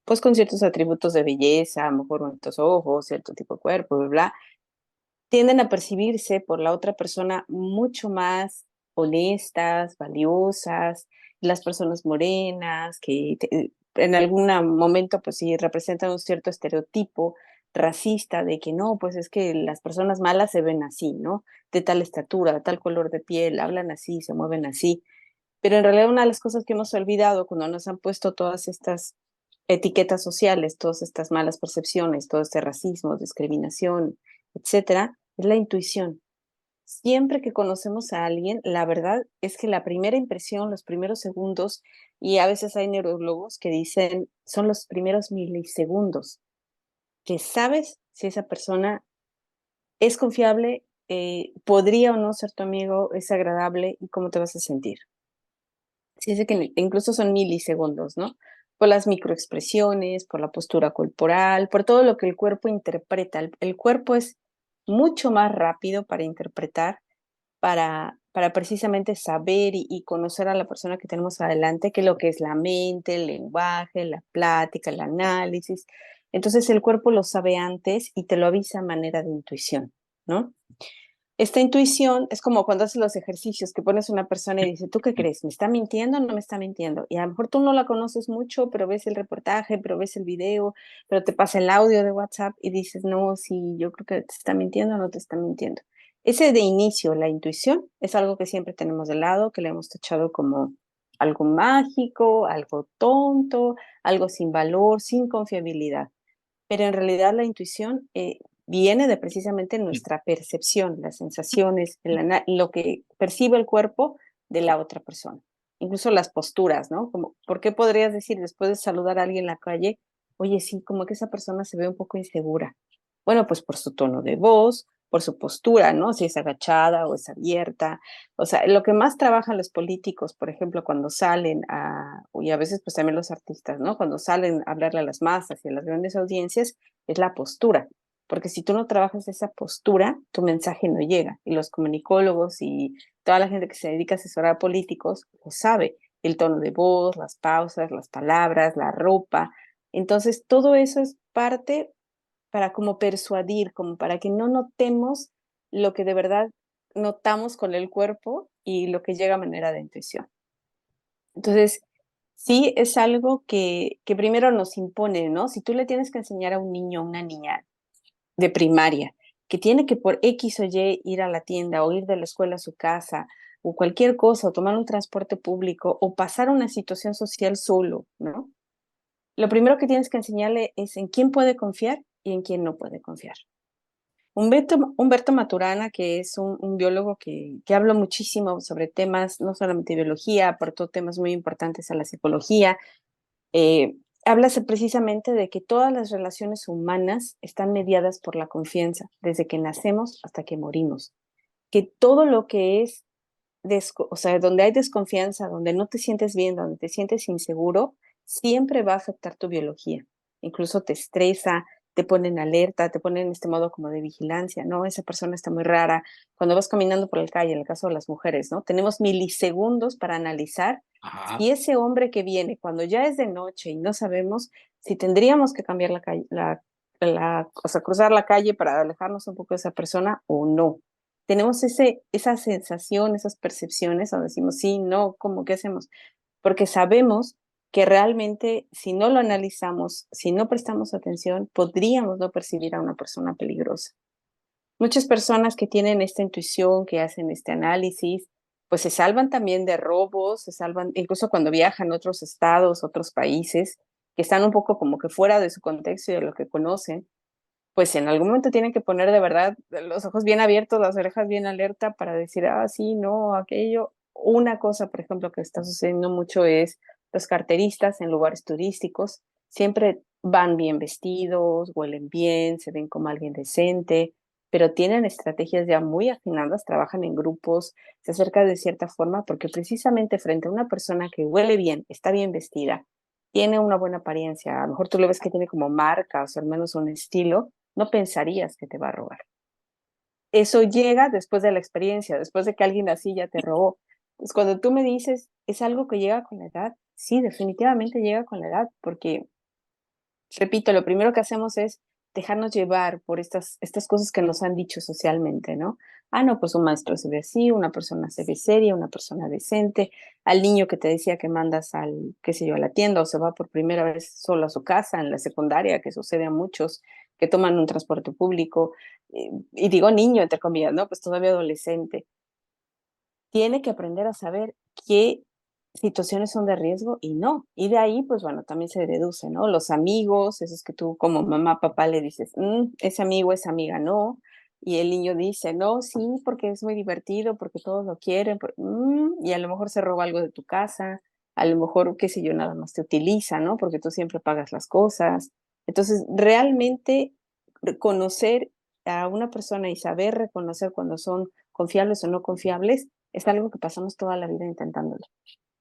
pues con ciertos atributos de belleza, a lo mejor bonitos ojos, cierto tipo de cuerpo, bla, bla, tienden a percibirse por la otra persona mucho más honestas, valiosas, las personas morenas, en algún momento, pues sí, representan un cierto estereotipo racista de que no, pues es que las personas malas se ven así, ¿no? De tal estatura, de tal color de piel, hablan así, se mueven así. Pero en realidad una de las cosas que hemos olvidado cuando nos han puesto todas estas etiquetas sociales, todas estas malas percepciones, todo este racismo, discriminación, etcétera, es la intuición. Siempre que conocemos a alguien, la verdad es que la primera impresión, los primeros segundos, y a veces hay neurólogos que dicen, son los primeros milisegundos, que sabes si esa persona es confiable, podría o no ser tu amigo, es agradable y cómo te vas a sentir. Sí, es de que incluso son milisegundos, ¿no? Por las microexpresiones, por la postura corporal, por todo lo que el cuerpo interpreta. El cuerpo es mucho más rápido para interpretar, para precisamente saber y conocer a la persona que tenemos adelante, que lo que es la mente, el lenguaje, la plática, el análisis. Entonces el cuerpo lo sabe antes y te lo avisa a manera de intuición, ¿no? Esta intuición es como cuando haces los ejercicios, que pones una persona y dice, ¿tú qué crees? ¿Me está mintiendo o no me está mintiendo? Y a lo mejor tú no la conoces mucho, pero ves el reportaje, pero ves el video, pero te pasa el audio de WhatsApp y dices, no, sí, yo creo que te está mintiendo o no te está mintiendo. Ese de inicio, la intuición, es algo que siempre tenemos de lado, que le hemos tachado como algo mágico, algo tonto, algo sin valor, sin confiabilidad. Pero en realidad la intuición viene de precisamente nuestra percepción, las sensaciones, lo que percibe el cuerpo de la otra persona. Incluso las posturas, ¿no? Como, ¿por qué podrías decir después de saludar a alguien en la calle, oye, sí, como que esa persona se ve un poco insegura? Bueno, pues por su tono de voz, por su postura, ¿no? Si es agachada o es abierta. O sea, lo que más trabajan los políticos, por ejemplo, cuando salen y a veces pues también los artistas, ¿no? Cuando salen a hablarle a las masas y a las grandes audiencias, es la postura. Porque si tú no trabajas esa postura, tu mensaje no llega. Y los comunicólogos y toda la gente que se dedica a asesorar a políticos lo sabe. El tono de voz, las pausas, las palabras, la ropa. Entonces, todo eso es parte para como persuadir, como para que no notemos lo que de verdad notamos con el cuerpo y lo que llega a manera de intuición. Entonces, sí es algo que primero nos impone, ¿no? Si tú le tienes que enseñar a un niño o una niña de primaria que tiene que por X o Y ir a la tienda o ir de la escuela a su casa o cualquier cosa, o tomar un transporte público o pasar una situación social solo, ¿no? Lo primero que tienes que enseñarle es en quién puede confiar y en quién no puede confiar. Humberto Maturana, que es un biólogo que habla muchísimo sobre temas, no solamente de biología, aportó temas muy importantes a la psicología, habla precisamente de que todas las relaciones humanas están mediadas por la confianza, desde que nacemos hasta que morimos. Que todo lo que es, o sea, donde hay desconfianza, donde no te sientes bien, donde te sientes inseguro, siempre va a afectar tu biología. Incluso te estresa, te ponen alerta, te ponen en este modo como de vigilancia, ¿no? Esa persona está muy rara. Cuando vas caminando por la calle, en el caso de las mujeres, ¿no? Tenemos milisegundos para analizar Ajá. si ese hombre que viene, cuando ya es de noche y no sabemos si tendríamos que cambiar la calle, o sea, cruzar la calle para alejarnos un poco de esa persona o no. Tenemos esa sensación, esas percepciones donde decimos, sí, no, ¿cómo qué hacemos? Porque sabemos que realmente si no lo analizamos, si no prestamos atención, podríamos no percibir a una persona peligrosa. Muchas personas que tienen esta intuición, que hacen este análisis, pues se salvan también de robos, se salvan, incluso cuando viajan a otros estados, otros países, que están un poco como que fuera de su contexto y de lo que conocen, pues en algún momento tienen que poner de verdad los ojos bien abiertos, las orejas bien alerta para decir, ah, sí, no, aquello. Una cosa, por ejemplo, que está sucediendo mucho es los carteristas en lugares turísticos siempre van bien vestidos, huelen bien, se ven como alguien decente, pero tienen estrategias ya muy afinadas, trabajan en grupos, se acercan de cierta forma, porque precisamente frente a una persona que huele bien, está bien vestida, tiene una buena apariencia, a lo mejor tú lo ves que tiene como marcas o al menos un estilo, no pensarías que te va a robar. Eso llega después de la experiencia, después de que alguien así ya te robó. Pues cuando tú me dices, ¿es algo que llega con la edad? Sí, definitivamente llega con la edad, porque, repito, lo primero que hacemos es dejarnos llevar por estas cosas que nos han dicho socialmente, ¿no? Ah, no, pues un maestro se ve así, una persona se ve seria, una persona decente, al niño que te decía que mandas al, qué sé yo, a la tienda o se va por primera vez solo a su casa en la secundaria, que sucede a muchos que toman un transporte público, y digo niño, entre comillas, ¿no? Pues todavía adolescente, tiene que aprender a saber qué situaciones son de riesgo y no. Y de ahí, pues bueno, también se deduce, ¿no? Los amigos, esos que tú como mamá, papá le dices, ese amigo, esa amiga, no. Y el niño dice, no, sí, porque es muy divertido, porque todos lo quieren, y a lo mejor se roba algo de tu casa, a lo mejor, qué sé yo, nada más te utiliza, ¿no? Porque tú siempre pagas las cosas. Entonces, realmente conocer a una persona y saber reconocer cuando son confiables o no confiables es algo que pasamos toda la vida intentándolo.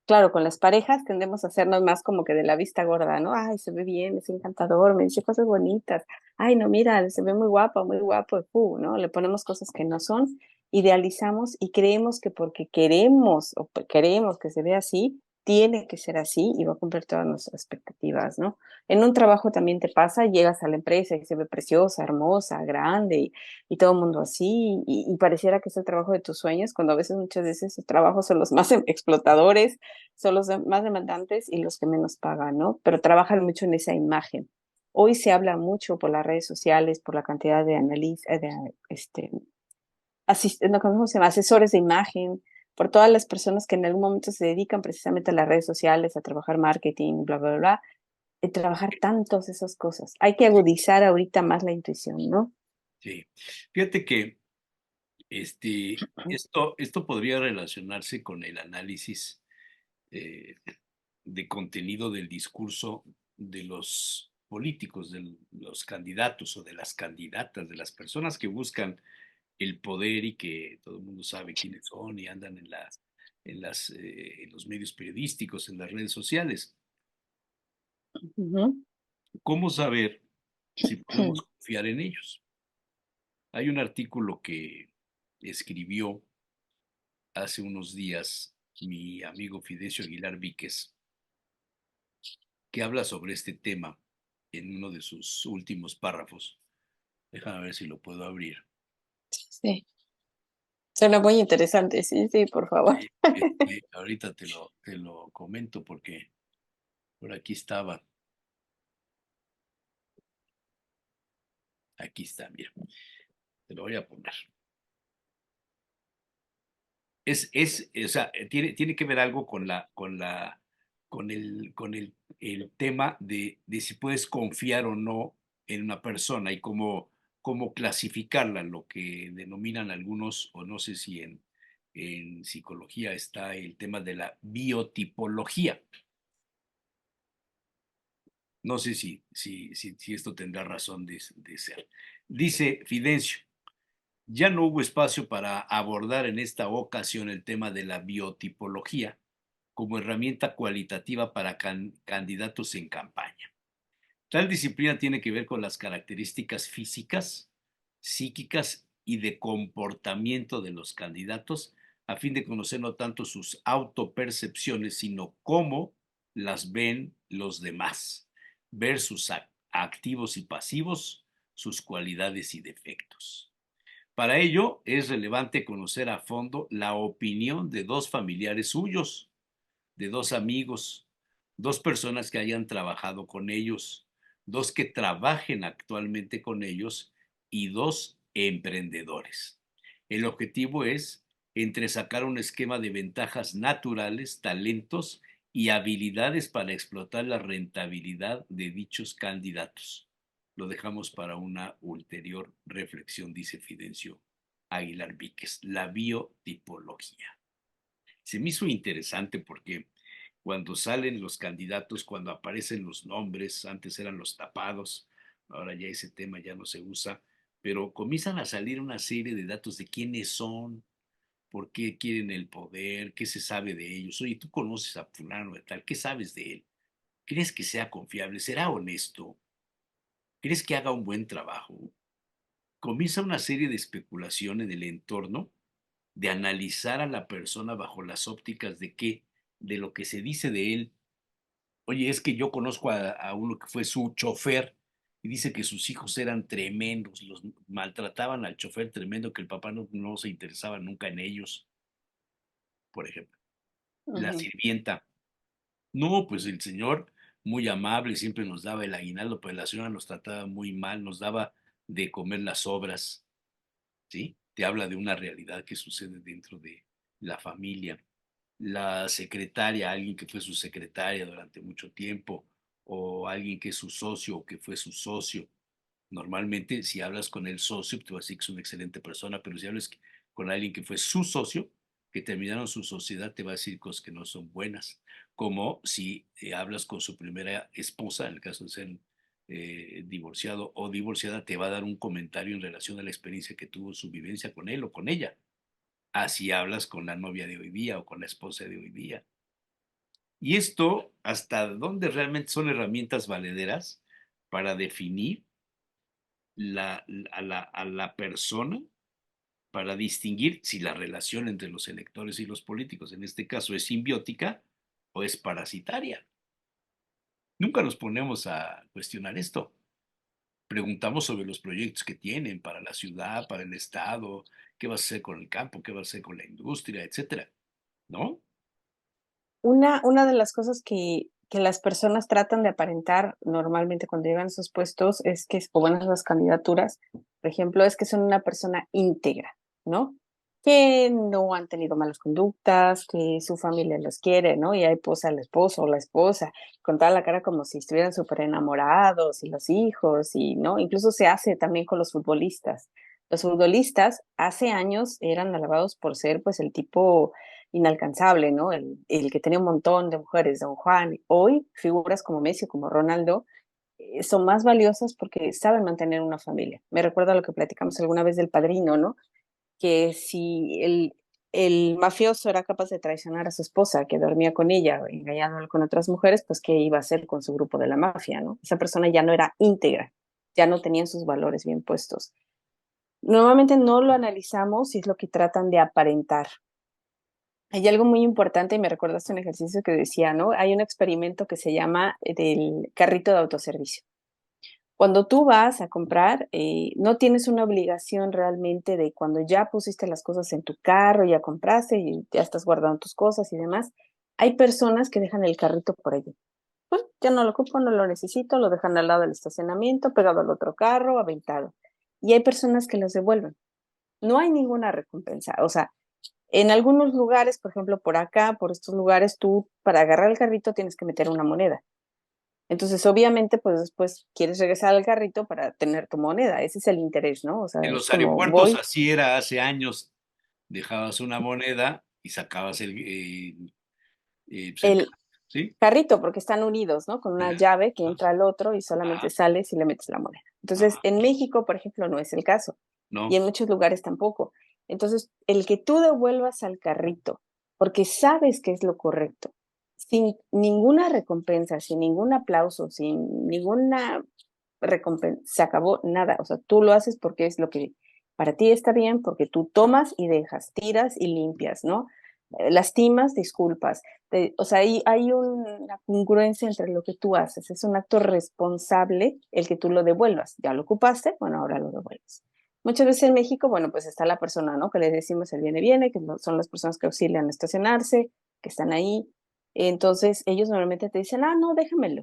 Claro, con las parejas tendemos a hacernos más como que de la vista gorda, ¿no? Ay, se ve bien, es encantador, me dice cosas bonitas. Ay, no, mira, se ve muy guapa, muy guapo, ¿no? Le ponemos cosas que no son, idealizamos y creemos que porque queremos o queremos que se vea así, tiene que ser así y va a cumplir todas nuestras expectativas, ¿no? En un trabajo también te pasa, llegas a la empresa y se ve preciosa, hermosa, grande y todo el mundo así y pareciera que es el trabajo de tus sueños, cuando a veces, muchas veces, esos trabajos son los más explotadores, son los más demandantes y los que menos pagan, ¿no? Pero trabajan mucho en esa imagen. Hoy se habla mucho por las redes sociales, por la cantidad de no, ¿cómo se llama? Asesores de imagen, por todas las personas que en algún momento se dedican precisamente a las redes sociales, a trabajar marketing, bla, bla, bla, de trabajar tantas esas cosas. Hay que agudizar ahorita más la intuición, ¿no? Sí. Fíjate que esto podría relacionarse con el análisis eh, de contenido del discurso de los políticos, de los candidatos o de las candidatas, de las personas que buscan el poder y que todo el mundo sabe quiénes son y andan en los medios periodísticos, en las redes sociales. Ujú. ¿Cómo saber si podemos confiar en ellos? Hay un artículo que escribió hace unos días mi amigo Fidencio Aguilar Víquez, que habla sobre este tema en uno de sus últimos párrafos. Déjame ver si lo puedo abrir. Sí, suena muy interesante, sí, sí, por favor. Sí, ahorita te lo comento porque por aquí estaba. Aquí está, mira. Te lo voy a poner. O sea, tiene que ver algo con el tema de si puedes confiar o no en una persona y cómo clasificarla, lo que denominan algunos, o no sé si en psicología está el tema de la biotipología. No sé si esto tendrá razón de ser. Dice Fidencio, ya no hubo espacio para abordar en esta ocasión el tema de la biotipología como herramienta cualitativa para candidatos en campaña. Tal disciplina tiene que ver con las características físicas, psíquicas y de comportamiento de los candidatos, a fin de conocer no tanto sus autopercepciones, sino cómo las ven los demás, ver sus activos y pasivos, sus cualidades y defectos. Para ello es relevante conocer a fondo la opinión de dos familiares suyos, de dos amigos, dos personas que hayan trabajado con ellos, dos que trabajen actualmente con ellos y dos emprendedores. El objetivo es entresacar un esquema de ventajas naturales, talentos y habilidades para explotar la rentabilidad de dichos candidatos. Lo dejamos para una ulterior reflexión, dice Fidencio Aguilar Víquez, la biotipología. Se me hizo interesante porque cuando salen los candidatos, cuando aparecen los nombres, antes eran los tapados, ahora ya ese tema ya no se usa, pero comienzan a salir una serie de datos de quiénes son, por qué quieren el poder, qué se sabe de ellos. Oye, tú conoces a fulano de tal, ¿qué sabes de él? ¿Crees que sea confiable? ¿Será honesto? ¿Crees que haga un buen trabajo? Comienza una serie de especulación en el entorno de analizar a la persona bajo las ópticas de qué, de lo que se dice de él. Oye, es que yo conozco a uno que fue su chofer y dice que sus hijos eran tremendos, los maltrataban al chofer tremendo, que el papá no se interesaba nunca en ellos, por ejemplo. La Ujú. sirvienta, no, pues el señor muy amable, siempre nos daba el aguinaldo, pero la señora nos trataba muy mal, nos daba de comer las sobras, ¿sí? Te habla de una realidad que sucede dentro de la familia. La secretaria, alguien que fue su secretaria durante mucho tiempo, o alguien que es su socio o que fue su socio. Normalmente, si hablas con el socio, te va a decir que es una excelente persona, pero si hablas con alguien que fue su socio, que terminaron su sociedad, te va a decir cosas que no son buenas. Como si hablas con su primera esposa, en el caso de ser divorciado o divorciada, te va a dar un comentario en relación a la experiencia que tuvo su vivencia con él o con ella. Así hablas con la novia de hoy día o con la esposa de hoy día. Y esto, ¿hasta dónde realmente son herramientas valederas para definir a la persona, para distinguir si la relación entre los electores y los políticos, en este caso, es simbiótica o es parasitaria? Nunca nos ponemos a cuestionar esto. Preguntamos sobre los proyectos que tienen para la ciudad, para el Estado, qué va a hacer con el campo, qué va a hacer con la industria, etcétera, ¿no? Una de las cosas que las personas tratan de aparentar normalmente cuando llegan a esos puestos es que, o van a las candidaturas, por ejemplo, es que son una persona íntegra, ¿no? Que no han tenido malas conductas, que su familia los quiere, ¿no? Y ahí posa el esposo o la esposa, con toda la cara como si estuvieran súper enamorados, y los hijos, y, ¿no? Incluso se hace también con los futbolistas. Los futbolistas hace años eran alabados por ser, pues, el tipo inalcanzable, ¿no? El que tenía un montón de mujeres, Don Juan. Hoy, figuras como Messi o como Ronaldo son más valiosas porque saben mantener una familia. Me recuerda a lo que platicamos alguna vez del Padrino, ¿no? Que si el mafioso era capaz de traicionar a su esposa, que dormía con ella, engañándolo con otras mujeres, pues ¿qué iba a hacer con su grupo de la mafia, ¿no? Esa persona ya no era íntegra, ya no tenía sus valores bien puestos. Normalmente no lo analizamos y es lo que tratan de aparentar. Hay algo muy importante y me recordaste un ejercicio que decía, ¿no? Hay un experimento que se llama del carrito de autoservicio. Cuando tú vas a comprar, no tienes una obligación realmente de cuando ya pusiste las cosas en tu carro, ya compraste y ya estás guardando tus cosas y demás. Hay personas que dejan el carrito por allí. Pues ya no lo ocupo, no lo necesito, lo dejan al lado del estacionamiento, pegado al otro carro, aventado. Y hay personas que los devuelven. No hay ninguna recompensa. O sea, en algunos lugares, por ejemplo, por acá, por estos lugares, tú para agarrar el carrito tienes que meter una moneda. Entonces, obviamente, pues después quieres regresar al carrito para tener tu moneda. Ese es el interés, ¿no? O sea, En es los como aeropuertos voy, así era hace años. Dejabas una moneda y sacabas pues el el carro, ¿sí? carrito, porque están unidos, ¿no? Con una llave que Ajá, entra al otro y solamente ajá, sales y le metes la moneda. Entonces, ajá, en México, por ejemplo, no es el caso. Y no, en muchos lugares tampoco. Entonces, el que tú devuelvas al carrito, porque sabes que es lo correcto, sin ninguna recompensa, sin ningún aplauso, sin ninguna recompensa, se acabó nada. O sea, tú lo haces porque es lo que para ti está bien, porque tú tomas y dejas, tiras y limpias, ¿no? Lastimas, disculpas. O sea, hay una congruencia entre lo que tú haces. Es un acto responsable el que tú lo devuelvas. Ya lo ocupaste, bueno, ahora lo devuelves. Muchas veces en México, bueno, pues está la persona, ¿no? Que le decimos el viene, que son las personas que auxilian a estacionarse, que están ahí. Entonces, ellos normalmente te dicen, ah, no, déjamelo,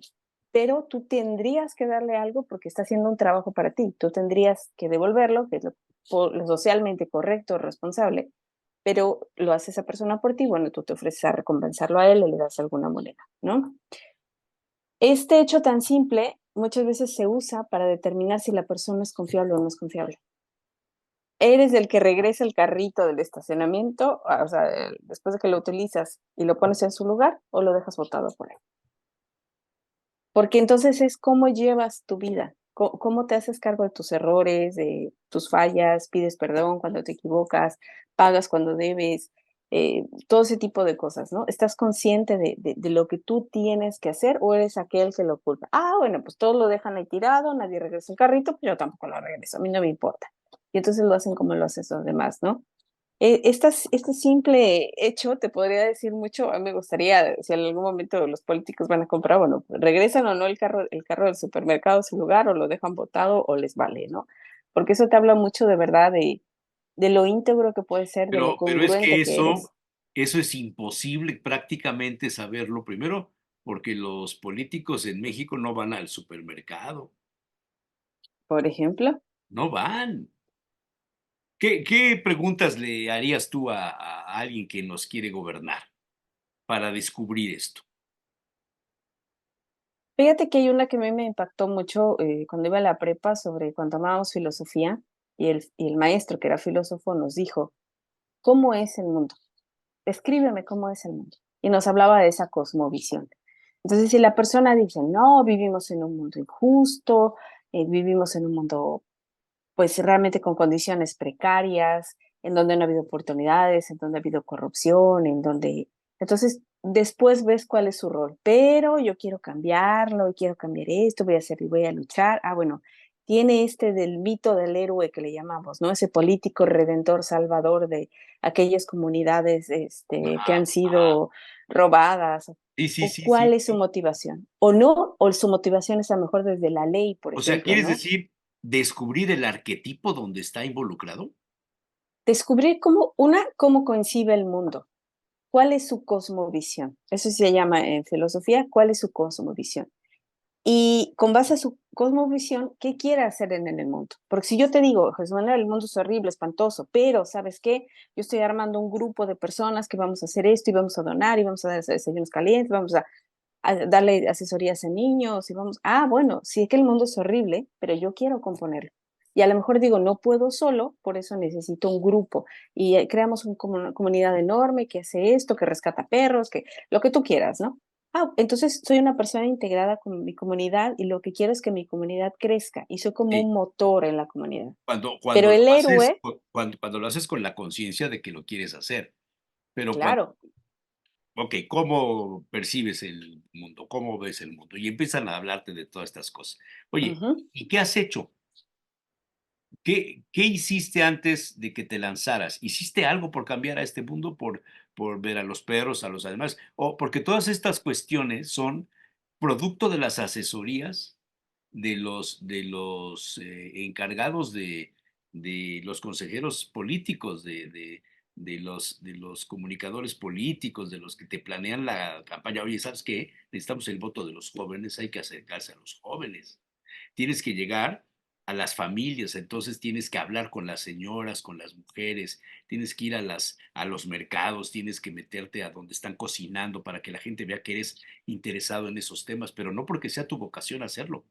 pero tú tendrías que darle algo porque está haciendo un trabajo para ti. Tú tendrías que devolverlo, que es lo socialmente correcto, responsable, pero lo hace esa persona por ti, bueno, tú te ofreces a recompensarlo a él o le das alguna moneda, ¿no? Este hecho tan simple muchas veces se usa para determinar si la persona es confiable o no es confiable. Eres el que regresa el carrito del estacionamiento, o sea, después de que lo utilizas y lo pones en su lugar o lo dejas botado por ahí. Porque entonces es cómo llevas tu vida, cómo te haces cargo de tus errores, de tus fallas, pides perdón cuando te equivocas, pagas cuando debes, todo ese tipo de cosas, ¿no? ¿Estás consciente de lo que tú tienes que hacer o eres aquel que lo culpa? Ah, bueno, pues todos lo dejan ahí tirado, nadie regresa el carrito, pues yo tampoco lo regreso, a mí no me importa. Y entonces lo hacen como lo hacen los demás, ¿no? Este simple hecho te podría decir mucho. A mí me gustaría, si en algún momento los políticos van a comprar, bueno, pues, regresan o no el carro del supermercado a su lugar o lo dejan botado o les vale, ¿no? Porque eso te habla mucho de verdad de lo íntegro que puedes ser, de lo Pero es que congruente que eres, eso es imposible prácticamente saberlo. Primero, porque los políticos en México no van al supermercado, por ejemplo. no van. ¿Qué preguntas le harías tú a alguien que nos quiere gobernar para descubrir esto? Fíjate que hay una que a mí me impactó mucho cuando iba a la prepa sobre cuando tomábamos filosofía y el maestro, que era filósofo, nos dijo, ¿cómo es el mundo? Descríbeme cómo es el mundo. Y nos hablaba de esa cosmovisión. Entonces, si la persona dice, no, vivimos en un mundo injusto, vivimos en un mundo, pues realmente con condiciones precarias, en donde no ha habido oportunidades, en donde ha habido corrupción, en donde... Entonces, después ves cuál es su rol, pero yo quiero cambiarlo, y quiero cambiar esto, voy a hacer y voy a luchar. Ah, bueno, tiene este del mito del héroe que le llamamos, ¿no? Ese político redentor, salvador de aquellas comunidades que Ajá, han ajá. sido robadas. Sí, sí, ¿O sí, sí, cuál es su sí. motivación? O no, o su motivación es a lo mejor desde la ley, por O sea, ejemplo, ¿quieres ¿no? decir descubrir el arquetipo donde está involucrado? Descubrir cómo concibe el mundo, cuál es su cosmovisión. Eso se llama en filosofía, cuál es su cosmovisión. Y con base a su cosmovisión, ¿qué quiere hacer en el mundo? Porque si yo te digo, Jesús Manuel, el mundo es horrible, espantoso, pero ¿sabes qué? Yo estoy armando un grupo de personas que vamos a hacer esto y vamos a donar y vamos a dar desayunos calientes, vamos a darle asesorías a niños y vamos, bueno, sí es que el mundo es horrible, pero yo quiero componerlo. Y a lo mejor digo, no puedo solo, por eso necesito un grupo. Y creamos una comunidad enorme que hace esto, que rescata perros, que lo que tú quieras, ¿no? Entonces soy una persona integrada con mi comunidad y lo que quiero es que mi comunidad crezca y soy como Sí, un motor en la comunidad. cuando Pero lo el haces, héroe, cuando lo haces con la conciencia de que lo quieres hacer. Pero cuando, claro, ok, ¿cómo percibes el mundo? ¿Cómo ves el mundo? Y empiezan a hablarte de todas estas cosas. Oye, ujú. ¿y qué has hecho? ¿Qué hiciste antes de que te lanzaras? ¿Hiciste algo por cambiar a este mundo, por ver a los perros, a los animales? O porque todas estas cuestiones son producto de las asesorías de los encargados de los consejeros políticos, de los comunicadores políticos, de los que te planean la campaña. Oye, ¿sabes qué? Necesitamos el voto de los jóvenes, hay que acercarse a los jóvenes. Tienes que llegar a las familias, entonces tienes que hablar con las señoras, con las mujeres, tienes que ir a los mercados, tienes que meterte a donde están cocinando para que la gente vea que eres interesado en esos temas, pero no porque sea tu vocación hacerlo,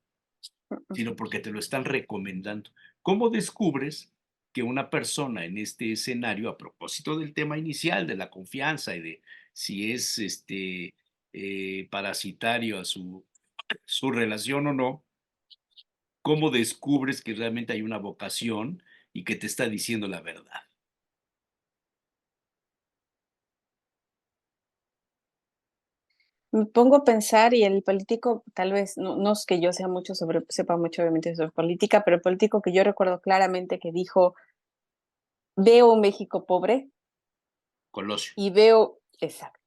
sino porque te lo están recomendando. ¿Cómo descubres que una persona en este escenario, a propósito del tema inicial, de la confianza y de si es parasitario a su relación o no, cómo descubres que realmente hay una vocación y que te está diciendo la verdad? Me pongo a pensar y el político, tal vez, no es que yo sepa mucho obviamente sobre política, pero el político que yo recuerdo claramente que dijo, veo un México pobre Colosio. y veo, exacto.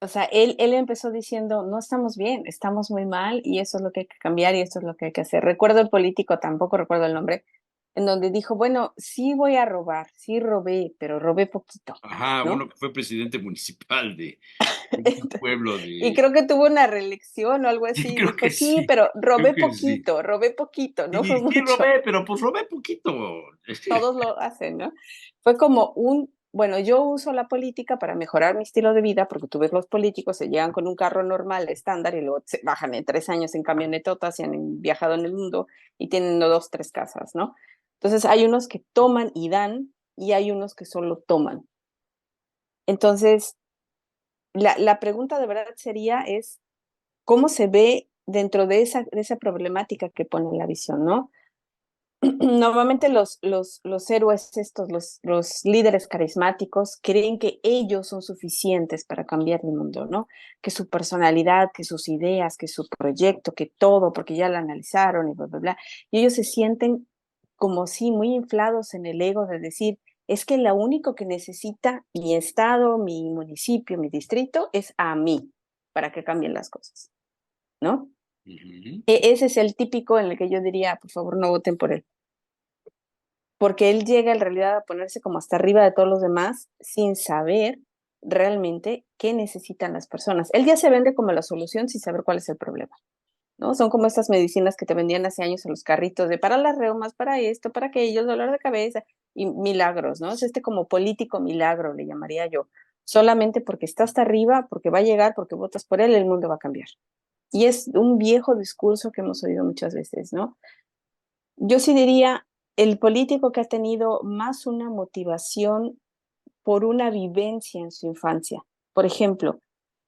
O sea, él empezó diciendo, no estamos bien, estamos muy mal y eso es lo que hay que cambiar y esto es lo que hay que hacer. Recuerdo el político, tampoco recuerdo el nombre, en donde dijo, bueno, sí voy a robar, sí robé, pero robé poquito, Ajá, uno ¿no? que fue presidente municipal de un pueblo Y de... creo que tuvo una reelección o algo Sí, así. creo Dijo, que sí, sí, pero creo que sí. robé poquito, no fue Sí, sí mucho. robé, pero pues robé poquito. Todos lo hacen, ¿no? Fue como bueno, yo uso la política para mejorar mi estilo de vida, porque tú ves los políticos, se llegan con un carro normal, estándar, y luego se bajan en 3 años en camionetotas y han viajado en el mundo y tienen dos, tres casas, ¿no? Entonces hay unos que toman y dan y hay unos que solo toman. Entonces, la pregunta de verdad sería es, ¿cómo se ve dentro de esa problemática que pone la visión, ¿no? Normalmente los héroes estos, los líderes carismáticos, creen que ellos son suficientes para cambiar el mundo, ¿no? Que su personalidad, que sus ideas, que su proyecto, que todo, porque ya lo analizaron y bla, bla, bla. Y ellos se sienten como si muy inflados en el ego de decir, es que lo único que necesita mi estado, mi municipio, mi distrito es a mí para que cambien las cosas, ¿no? Ujú. Ese es el típico en el que yo diría, por favor, no voten por él porque él llega en realidad a ponerse como hasta arriba de todos los demás sin saber realmente qué necesitan las personas. Él ya se vende como la solución sin saber cuál es el problema, ¿no? Son como estas medicinas que te vendían hace años en los carritos de para las reumas, para esto, para aquello, dolor de cabeza y milagros, ¿no? Es este como político milagro, le llamaría yo. Solamente porque está hasta arriba, porque va a llegar, porque votas por él, el mundo va a cambiar. Y es un viejo discurso que hemos oído muchas veces, ¿no? Yo sí diría, el político que ha tenido más una motivación por una vivencia en su infancia. Por ejemplo,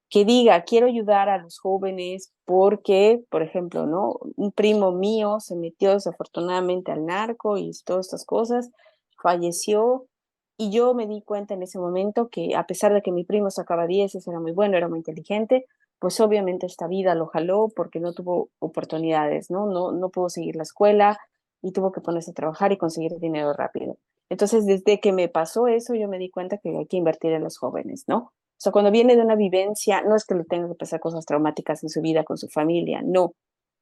que diga, quiero ayudar a los jóvenes porque, por ejemplo, ¿no? Un primo mío se metió desafortunadamente al narco y todas estas cosas, falleció y yo me di cuenta en ese momento que a pesar de que mi primo sacaba 10, era muy bueno, era muy inteligente, pues obviamente esta vida lo jaló porque no tuvo oportunidades, ¿no? No pudo seguir la escuela y tuvo que ponerse a trabajar y conseguir dinero rápido. Entonces, desde que me pasó eso, yo me di cuenta que hay que invertir en los jóvenes, ¿no? O sea, cuando viene de una vivencia, no es que le tenga que pasar cosas traumáticas en su vida con su familia, no.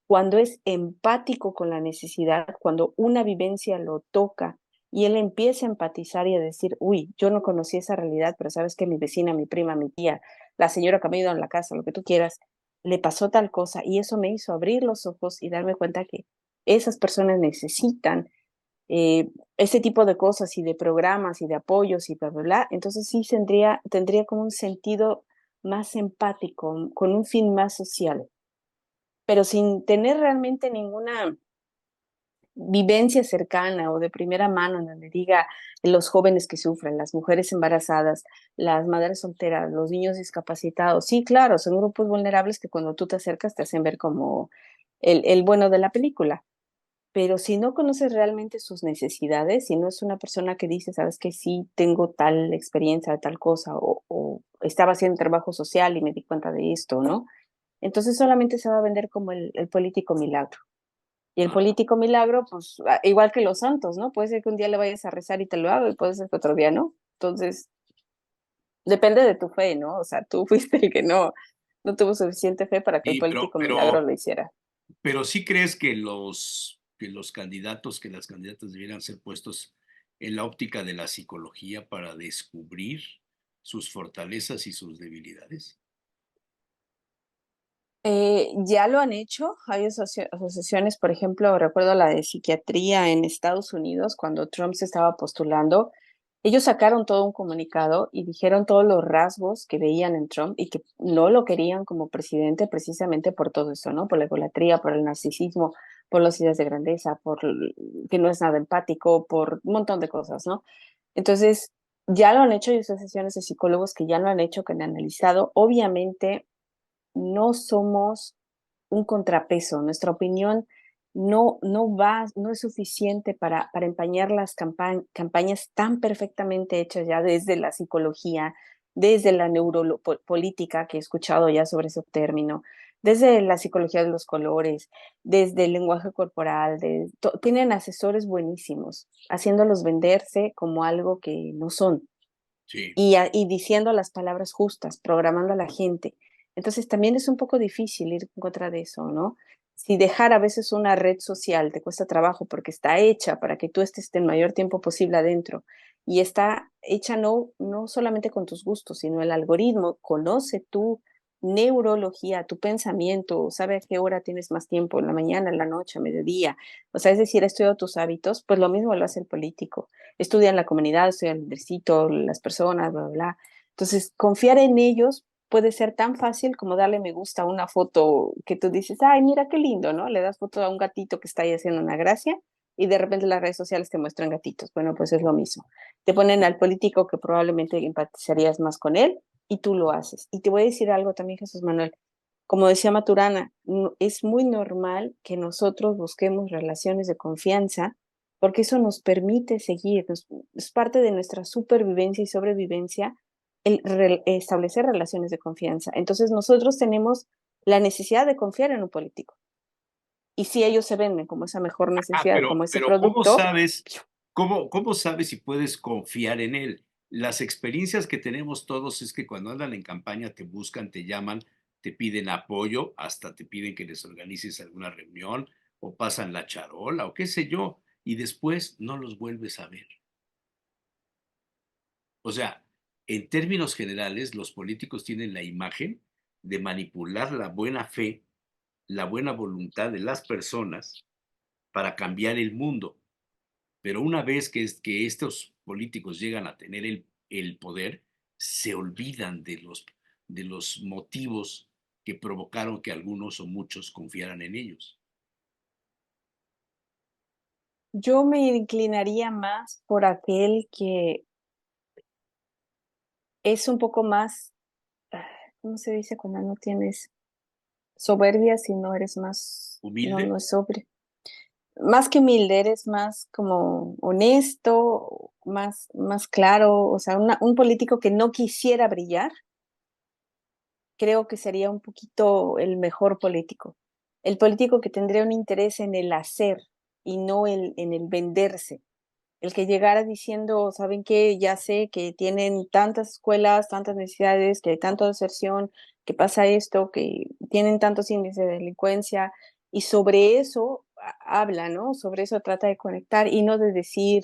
Cuando es empático con la necesidad, cuando una vivencia lo toca y él empieza a empatizar y a decir, uy, yo no conocí esa realidad, pero sabes que mi vecina, mi prima, mi tía, la señora que me ha ido en la casa, lo que tú quieras, le pasó tal cosa y eso me hizo abrir los ojos y darme cuenta que esas personas necesitan ese tipo de cosas y de programas y de apoyos y bla, bla, bla, entonces sí tendría como un sentido más empático, con un fin más social, pero sin tener realmente ninguna vivencia cercana o de primera mano en donde diga los jóvenes que sufren, las mujeres embarazadas, las madres solteras, los niños discapacitados. Sí, claro, son grupos vulnerables que cuando tú te acercas te hacen ver como el bueno de la película, pero si no conoces realmente sus necesidades, si no es una persona que dice, sabes que sí, tengo tal experiencia de tal cosa, o estaba haciendo trabajo social y me di cuenta de esto, ¿no? Entonces solamente se va a vender como el político milagro. Y el político milagro, pues igual que los santos, ¿no? Puede ser que un día le vayas a rezar y te lo haga, y puede ser que otro día no. Entonces, depende de tu fe, ¿no? O sea, tú fuiste el que no tuvo suficiente fe para que el Sí, político milagro lo hiciera. pero sí crees que los candidatos, que las candidatas debieran ser puestos en la óptica de la psicología para descubrir sus fortalezas y sus debilidades. Ya lo han hecho, hay asociaciones, por ejemplo, recuerdo la de psiquiatría en Estados Unidos, cuando Trump se estaba postulando, ellos sacaron todo un comunicado y dijeron todos los rasgos que veían en Trump y que no lo querían como presidente precisamente por todo eso, ¿no? Por la egolatría, por el narcisismo, por las ideas de grandeza, que no es nada empático, por un montón de cosas, ¿no? Entonces, ya lo han hecho, hay asociaciones de psicólogos que ya lo han hecho, que han analizado, obviamente no somos un contrapeso. Nuestra opinión no es suficiente para empañar las campañas tan perfectamente hechas ya desde la psicología, desde la neuropolítica, que he escuchado ya sobre ese término, desde la psicología de los colores, desde el lenguaje corporal, tienen asesores buenísimos, haciéndolos venderse como algo que no son Sí, y diciendo las palabras justas, programando a la gente. Entonces también es un poco difícil ir en contra de eso, ¿no? Si dejar a veces una red social te cuesta trabajo porque está hecha para que tú estés el mayor tiempo posible adentro y está hecha no solamente con tus gustos, sino el algoritmo conoce tu neurología, tu pensamiento, sabe a qué hora tienes más tiempo, en la mañana, en la noche, a mediodía. O sea, es decir, ha estudiado tus hábitos, pues lo mismo lo hace el político. Estudian la comunidad, estudian el lídercito, las personas, bla, bla, bla. Entonces, confiar en ellos puede ser tan fácil como darle me gusta a una foto que tú dices, ay, mira qué lindo, ¿no? Le das foto a un gatito que está ahí haciendo una gracia y de repente las redes sociales te muestran gatitos. Bueno, pues es lo mismo. Te ponen al político que probablemente empatizarías más con él y tú lo haces. Y te voy a decir algo también, Jesús Manuel. Como decía Maturana, es muy normal que nosotros busquemos relaciones de confianza porque eso nos permite seguir, es parte de nuestra supervivencia y sobrevivencia establecer relaciones de confianza. Entonces nosotros tenemos la necesidad de confiar en un político. Y si ellos se venden como esa mejor necesidad, como ese pero producto, cómo sabes si puedes confiar en él? Las experiencias que tenemos todos es que cuando andan en campaña te buscan, te llaman, te piden apoyo, hasta te piden que les organices alguna reunión o pasan la charola o qué sé yo, y después no los vuelves a ver. O sea, en términos generales, los políticos tienen la imagen de manipular la buena fe, la buena voluntad de las personas para cambiar el mundo. Pero una vez que estos políticos llegan a tener el poder, se olvidan de los motivos que provocaron que algunos o muchos confiaran en ellos. yo me inclinaría más por aquel que es un poco más, ah, ¿cómo se dice cuando no tienes soberbia, si no eres más, no, Humilde, no es sobrio? Más que humilde, eres más como honesto, más claro, o sea, un político que no quisiera brillar, creo que sería un poquito el mejor político. El político que tendría un interés en el hacer y no en el venderse. El que llegara diciendo, ¿saben qué? Ya sé que tienen tantas escuelas, tantas necesidades, que hay tanta deserción, que pasa esto, que tienen tantos índices de delincuencia, y sobre eso habla, ¿no? Sobre eso trata de conectar y no de decir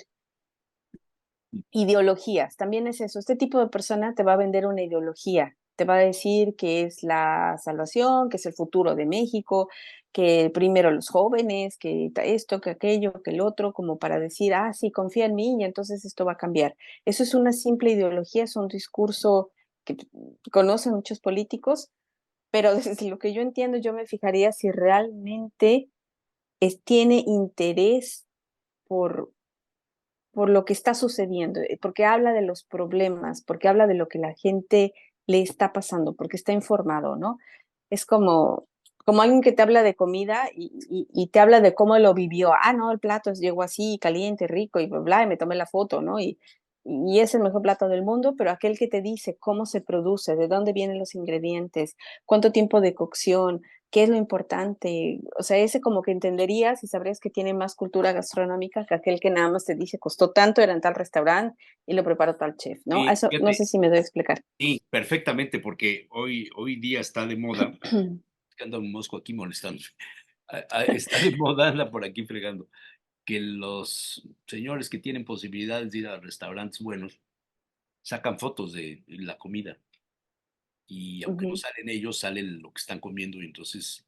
ideologías. También es eso, este tipo de persona te va a vender una ideología, te va a decir que es la salvación, que es el futuro de México, que primero los jóvenes, que esto, que aquello, que el otro, como para decir, ah, sí, confía en mí y entonces esto va a cambiar. Eso es una simple ideología, es un discurso que conocen muchos políticos, pero desde lo que yo entiendo, yo me fijaría si realmente tiene interés por, por lo que está sucediendo, porque habla de los problemas, porque habla de lo que la gente le está pasando, porque está informado, ¿no? Es como alguien que te habla de comida y te habla de cómo lo vivió. Ah, no, el plato llegó así, caliente, rico, y bla, bla, y me tomé la foto, ¿no? Y es el mejor plato del mundo, pero aquel que te dice cómo se produce, de dónde vienen los ingredientes, cuánto tiempo de cocción, qué es lo importante, o sea, ese como que entenderías y sabrías que tiene más cultura gastronómica que aquel que nada más te dice costó tanto, era en tal restaurante y lo preparó tal chef, ¿no? y Eso no sé fíjate, si me doy a explicar. sí, perfectamente, porque hoy día está de moda, que anda un mosco aquí molestando, está de moda, anda por aquí fregando, que los señores que tienen posibilidades de ir a restaurantes buenos sacan fotos de la comida y aunque no Ujú, salen ellos, salen lo que están comiendo y entonces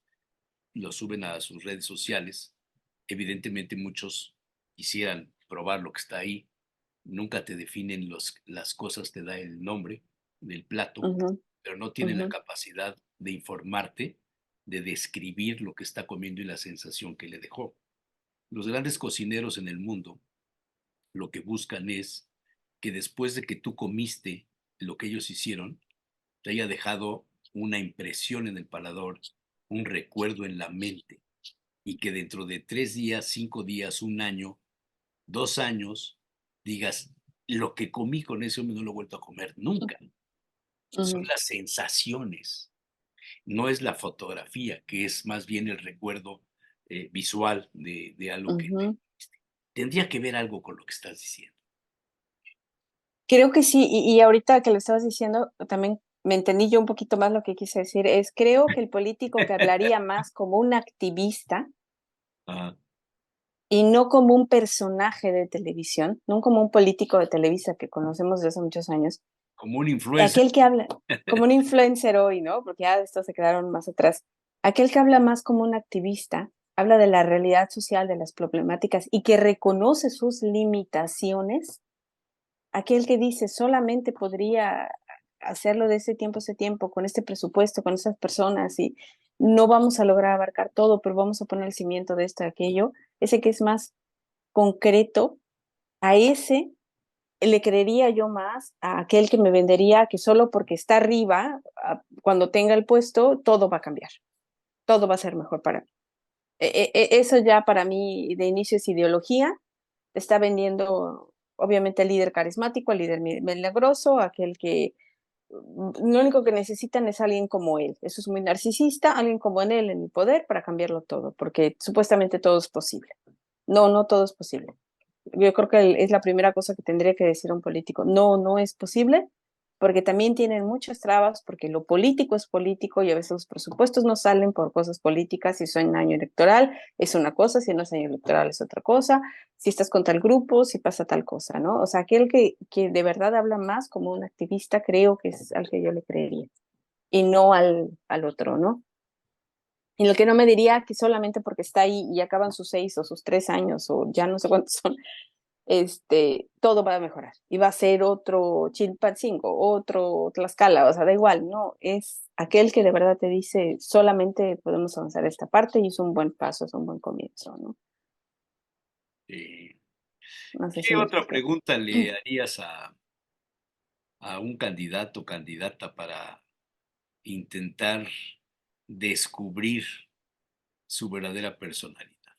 lo suben a sus redes sociales. Evidentemente muchos quisieran probar lo que está ahí. Nunca te definen las cosas, te da el nombre del plato, ujú, pero no tienen ujú. la capacidad de informarte, de describir lo que está comiendo y la sensación que le dejó. Los grandes cocineros en el mundo lo que buscan es que después de que tú comiste lo que ellos hicieron, te haya dejado una impresión en el paladar, un recuerdo en la mente, y que dentro de 3 días, 5 días, un año, 2 años, digas, lo que comí con ese hombre no lo he vuelto a comer nunca. son Ujú, las sensaciones, no es la fotografía, que es más bien el recuerdo visual de algo que ujú. tendría que ver algo con lo que estás diciendo. Creo que sí, y ahorita que lo estabas diciendo, también me entendí yo un poquito más lo que quise decir, es creo que el político que hablaría más como un activista Ah, y no como un personaje de televisión, no como un político de Televisa que conocemos desde hace muchos años, como un influencer. aquel que habla como un influencer hoy, ¿no? Porque ya estos se quedaron más atrás. Aquel que habla más como un activista, habla de la realidad social, de las problemáticas y que reconoce sus limitaciones. Aquel que dice solamente podría hacerlo de ese tiempo, con este presupuesto, con esas personas y no vamos a lograr abarcar todo, pero vamos a poner el cimiento de esto, de aquello. Ese que es más concreto, a ese le creería yo más a aquel que me vendería que solo porque está arriba, cuando tenga el puesto, todo va a cambiar, todo va a ser mejor para mí. Eso ya para mí de inicio es ideología, te está vendiendo obviamente el líder carismático, el líder milagroso, aquel que lo único que necesitan es alguien como él. Eso es muy narcisista, alguien como en él en el poder para cambiarlo todo, porque supuestamente todo es posible. No, no todo es posible. Yo creo que es la primera cosa que tendría que decir un político. No, no es posible, porque también tienen muchas trabas, porque lo político es político y a veces los presupuestos no salen por cosas políticas. Si son año electoral es una cosa, si no es año electoral es otra cosa, si estás con tal grupo, si pasa tal cosa, ¿no? O sea, aquel que de verdad habla más como un activista, creo que es al que yo le creería, y no al otro, ¿no? Y lo que no me diría que solamente porque está ahí y acaban sus 6 o sus 3 años o ya no sé cuántos son, todo va a mejorar y va a ser otro Chilpancingo, otro Tlaxcala, o sea, da igual, no, es aquel que de verdad te dice solamente podemos avanzar esta parte y es un buen paso, es un buen comienzo, ¿no? eh, No sé ¿Qué si me otra expliqué. pregunta le harías a un candidato o candidata para intentar descubrir su verdadera personalidad?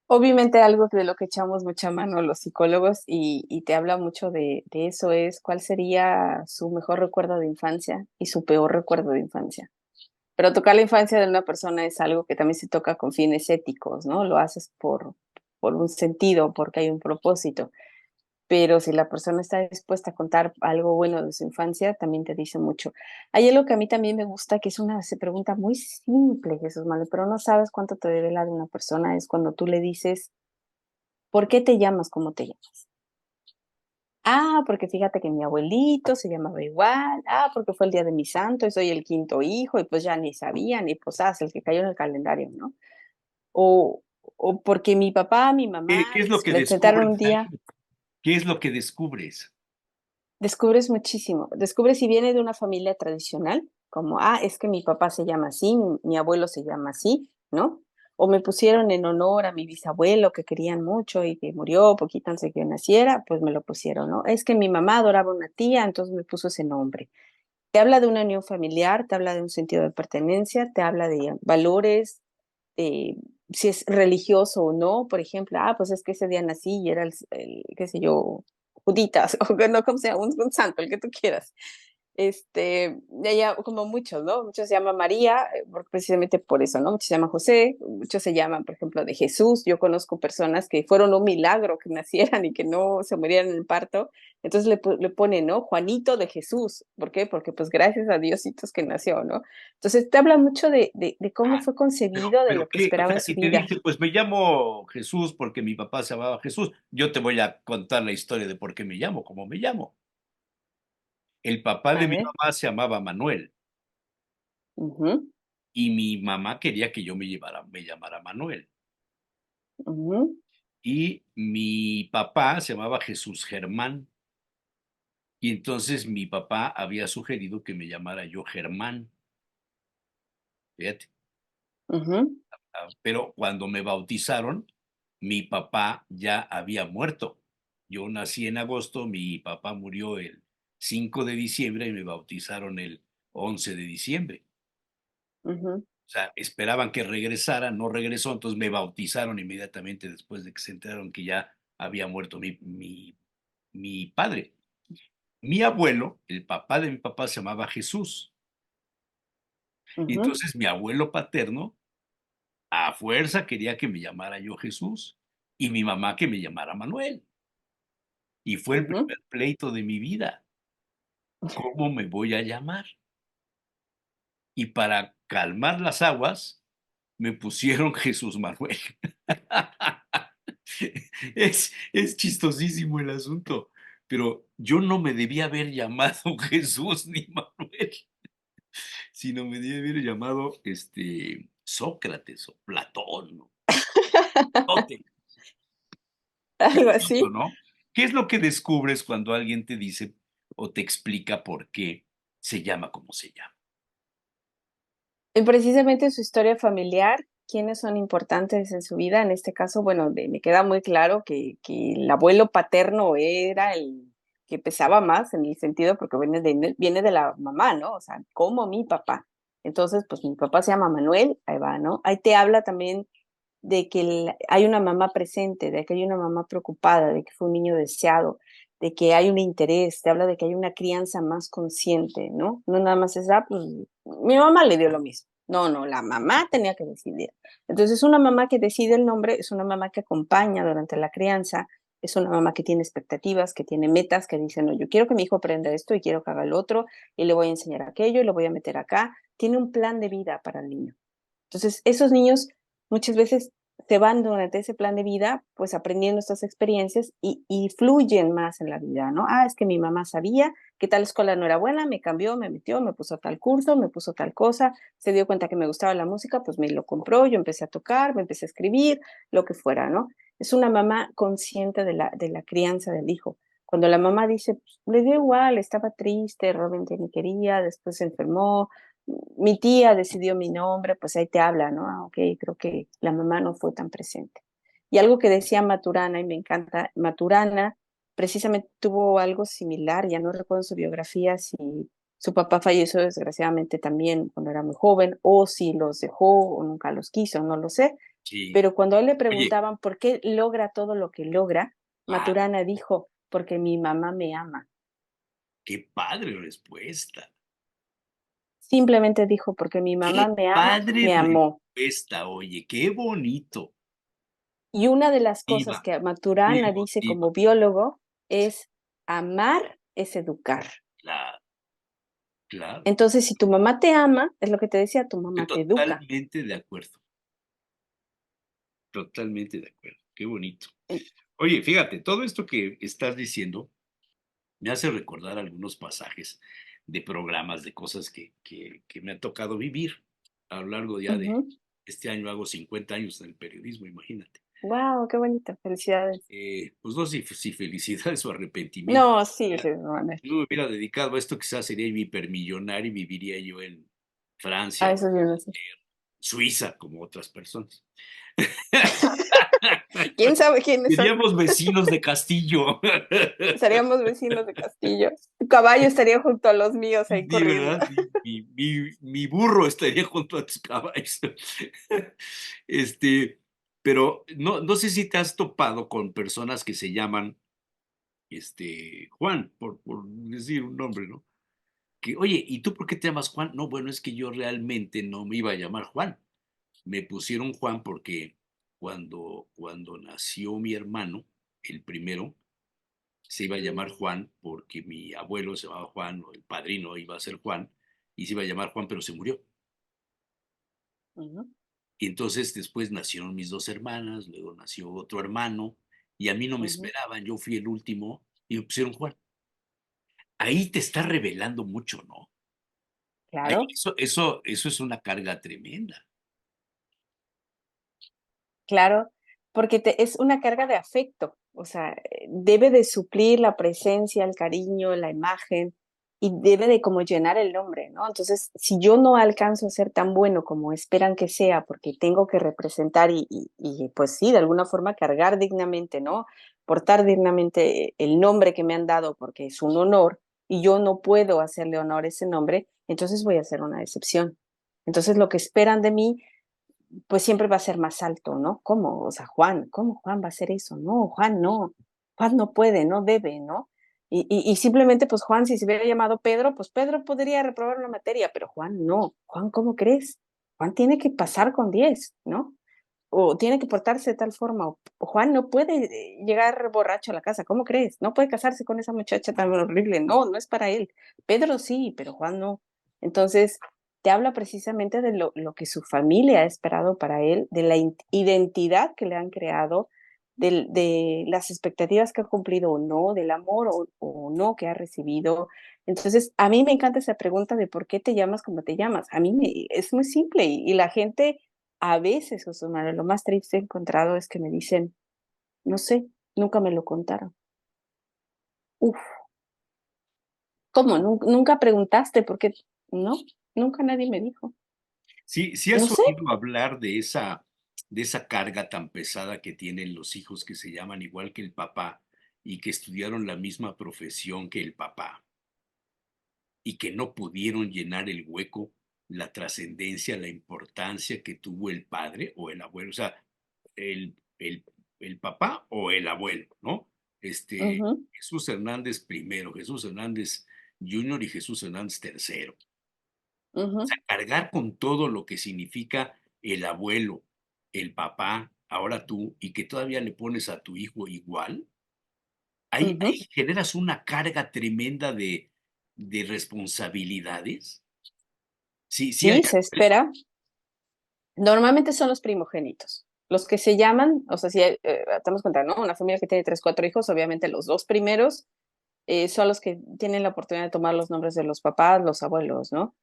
Obviamente algo de lo que echamos mucha mano los psicólogos y te habla mucho de eso es cuál sería su mejor recuerdo de infancia y su peor recuerdo de infancia. Pero tocar la infancia de una persona es algo que también se toca con fines éticos, ¿no? Lo haces por un sentido, porque hay un propósito. Pero si la persona está dispuesta a contar algo bueno de su infancia, también te dice mucho. Hay algo que a mí también me gusta, que es una se pregunta muy simple, Jesús Manuel, pero no sabes cuánto te revela de una persona, es cuando tú le dices, ¿por qué te llamas como te llamas? Ah, porque fíjate que mi abuelito se llamaba igual. Ah, porque fue el día de mi santo y soy el quinto hijo y pues ya ni sabían y pues el que cayó en el calendario, ¿no? O, o porque mi papá, mi mamá ¿Qué es lo les que presentaron descubres un ahí? día. ¿Qué es lo que descubres? Descubres muchísimo. Descubres si viene de una familia tradicional, como, es que mi papá se llama así, mi abuelo se llama así, ¿no? O me pusieron en honor a mi bisabuelo que querían mucho y que murió poquito antes de que yo naciera, pues me lo pusieron, ¿no? Es que mi mamá adoraba a una tía, entonces me puso ese nombre. Te habla de una unión familiar, te habla de un sentido de pertenencia, te habla de valores, de si es religioso o no, por ejemplo, pues es que ese día nací y era qué sé yo, Juditas, o que no, como sea, un santo, el que tú quieras. De allá, como muchos, ¿no? Muchos se llaman María, precisamente por eso, ¿no? Muchos se llaman José, muchos se llaman, por ejemplo, de Jesús. Yo conozco personas que fueron un milagro que nacieran y que no se murieran en el parto. Entonces le ponen, ¿no? Juanito de Jesús. ¿Por qué? Porque pues gracias a Diositos que nació, ¿no? Entonces te habla mucho de cómo Ah, fue concebido, de pero lo que qué, o esperaba en sea, su si te vida. dice, pues me llamo Jesús porque mi papá se llamaba Jesús, yo te voy a contar la historia de por qué me llamo, cómo me llamo. El papá A de mi ver. mamá se llamaba Manuel Ujú, y mi mamá quería que yo me llamara Manuel. ujú, Y mi papá se llamaba Jesús Germán. Y entonces mi papá había sugerido que me llamara yo Germán. Fíjate. ujú, Pero cuando me bautizaron, mi papá ya había muerto. Yo nací en agosto, mi papá murió el 5 de diciembre y me bautizaron el 11 de diciembre. ujú. O sea, esperaban que regresara, no regresó, entonces me bautizaron inmediatamente después de que se enteraron que ya había muerto mi padre. Mi abuelo, el papá de mi papá, se llamaba Jesús. Y Ujú, entonces mi abuelo paterno, a fuerza, quería que me llamara yo Jesús y mi mamá que me llamara Manuel. Y fue el ujú. primer pleito de mi vida. ¿Cómo me voy a llamar? Y para calmar las aguas, me pusieron Jesús Manuel. Es chistosísimo el asunto, pero yo no me debía haber llamado Jesús ni Manuel, sino me debía haber llamado Sócrates o Platón, ¿no? Tótems. Qué Algo bonito, así. ¿no? ¿Qué es lo que descubres cuando alguien te dice o te explica por qué se llama como se llama? Y precisamente su historia familiar, quiénes son importantes en su vida. En este caso, bueno, me queda muy claro que el abuelo paterno era el que pesaba más en el sentido, porque viene de la mamá, ¿no? O sea, como mi papá. Entonces, pues mi papá se llama Manuel, ahí va, ¿no? Ahí te habla también de que hay una mamá presente, de que hay una mamá preocupada, de que fue un niño deseado, de que hay un interés, te habla de que hay una crianza más consciente, ¿no? No nada más es, pues mi mamá le dio lo mismo. No, no, la mamá tenía que decidir. Entonces, una mamá que decide el nombre es una mamá que acompaña durante la crianza, es una mamá que tiene expectativas, que tiene metas, que dice, no, yo quiero que mi hijo aprenda esto y quiero que haga el otro, y le voy a enseñar aquello y lo voy a meter acá. Tiene un plan de vida para el niño. Entonces, esos niños muchas veces se van durante ese plan de vida, pues aprendiendo estas experiencias y fluyen más en la vida, ¿no? Ah, es que mi mamá sabía que tal escuela no era buena, me cambió, me metió, me puso tal curso, me puso tal cosa, se dio cuenta que me gustaba la música, pues me lo compró, yo empecé a tocar, me empecé a escribir, lo que fuera, ¿no? Es una mamá consciente de la crianza del hijo. Cuando la mamá dice, pues, le dio igual, estaba triste, realmente ni quería, después se enfermó, mi tía decidió mi nombre, pues ahí te habla, ¿no? Ah, ok, creo que la mamá no fue tan presente. Y algo que decía Maturana, y me encanta, Maturana precisamente tuvo algo similar, ya no recuerdo su biografía, si su papá falleció desgraciadamente también cuando era muy joven, o si los dejó o nunca los quiso, no lo sé, Sí. pero cuando a él le Oye, preguntaban por qué logra todo lo que logra, ah, Maturana dijo, porque mi mamá me ama. qué padre respuesta. Simplemente dijo, porque mi mamá Qué me ama, padre me amó. respuesta, oye, qué bonito. Y una de las cosas Viva, que muy Maturana dice emotiva. como biólogo es amar es educar. Claro, claro. Entonces, si tu mamá te ama, es lo que te decía, tu Estoy mamá te educa. totalmente de acuerdo, totalmente de acuerdo. Qué bonito. En- Oye, fíjate, todo esto que estás diciendo me hace recordar algunos pasajes de programas, de cosas que me ha tocado vivir a lo largo ya de Ujú. este año. Hago 50 años en el periodismo, imagínate. Wow, qué bonito, felicidades. Pues no sé si felicidades o arrepentimiento. No, sí, Mira, sí, Manuel. si no me hubiera dedicado a esto, quizás sería hipermillonario y viviría yo en A Francia o eso yo no sé. Suiza, como otras personas. ¿Quién sabe quiénes son? Seríamos vecinos de Castillo. Seríamos vecinos de Castillo. Tu caballo estaría junto a los míos ahí Sí, corriendo. ¿verdad? Sí, mi burro estaría junto a tus caballos. Este, pero no sé si te has topado con personas que se llaman Juan, por decir un nombre, ¿no? Que, oye, ¿y tú por qué te llamas Juan? No, bueno, es que yo realmente no me iba a llamar Juan. Me pusieron Juan porque cuando nació mi hermano, el primero, se iba a llamar Juan porque mi abuelo se llamaba Juan, o el padrino iba a ser Juan, y se iba a llamar Juan, pero se murió. Ujú, Y entonces después nacieron mis dos hermanas, luego nació otro hermano, y a mí no me ujú. esperaban, yo fui el último, y me pusieron Juan. Ahí te está revelando mucho, ¿no? Ahí, Claro. eso es una carga tremenda. Claro, porque es una carga de afecto, o sea, debe de suplir la presencia, el cariño, la imagen y debe de como llenar el nombre, ¿no? Entonces, si yo no alcanzo a ser tan bueno como esperan que sea, porque tengo que representar pues sí, de alguna forma cargar dignamente, ¿no? Portar dignamente el nombre que me han dado porque es un honor y yo no puedo hacerle honor a ese nombre, entonces voy a ser una decepción. Entonces, lo que esperan de mí pues siempre va a ser más alto, ¿no? ¿Cómo? O sea, Juan, ¿cómo Juan va a hacer eso? No, Juan no puede, no debe, ¿no? Y simplemente, pues Juan, si se hubiera llamado Pedro, pues Pedro podría reprobar una materia, pero Juan no. Juan, ¿cómo crees? Juan tiene que pasar con 10, ¿no? O tiene que portarse de tal forma. O Juan no puede llegar borracho a la casa, ¿cómo crees? No puede casarse con esa muchacha tan horrible. No, no es para él. Pedro sí, pero Juan no. Entonces, te habla precisamente de lo que su familia ha esperado para él, de la identidad que le han creado, de las expectativas que ha cumplido o no, del amor o no que ha recibido. Entonces, a mí me encanta esa pregunta de por qué te llamas como te llamas. A mí es muy simple y la gente a veces, José Manuel, lo más triste he encontrado es que me dicen, no sé, nunca me lo contaron. Uf, ¿cómo? ¿Nunca preguntaste? Porque no, nunca nadie me dijo. Sí, sí No has sé. oído hablar de esa carga tan pesada que tienen los hijos que se llaman igual que el papá y que estudiaron la misma profesión que el papá y que no pudieron llenar el hueco, la trascendencia, la importancia que tuvo el padre o el abuelo, o sea, el, el, el papá o el abuelo, ¿no? Ujú, Jesús Hernández primero, Jesús Hernández Junior y Jesús Hernández tercero. O ujú, sea, cargar con todo lo que significa el abuelo, el papá, ahora tú, y que todavía le pones a tu hijo igual, ahí ujú. generas una carga tremenda de responsabilidades. Sí, sí hay Sí, se algo de eso. espera. Normalmente son los primogénitos. Los que se llaman, o sea, si estamos contando, ¿no? Una familia que tiene tres, cuatro hijos, obviamente los dos primeros son los que tienen la oportunidad de tomar los nombres de los papás, los abuelos, ¿no?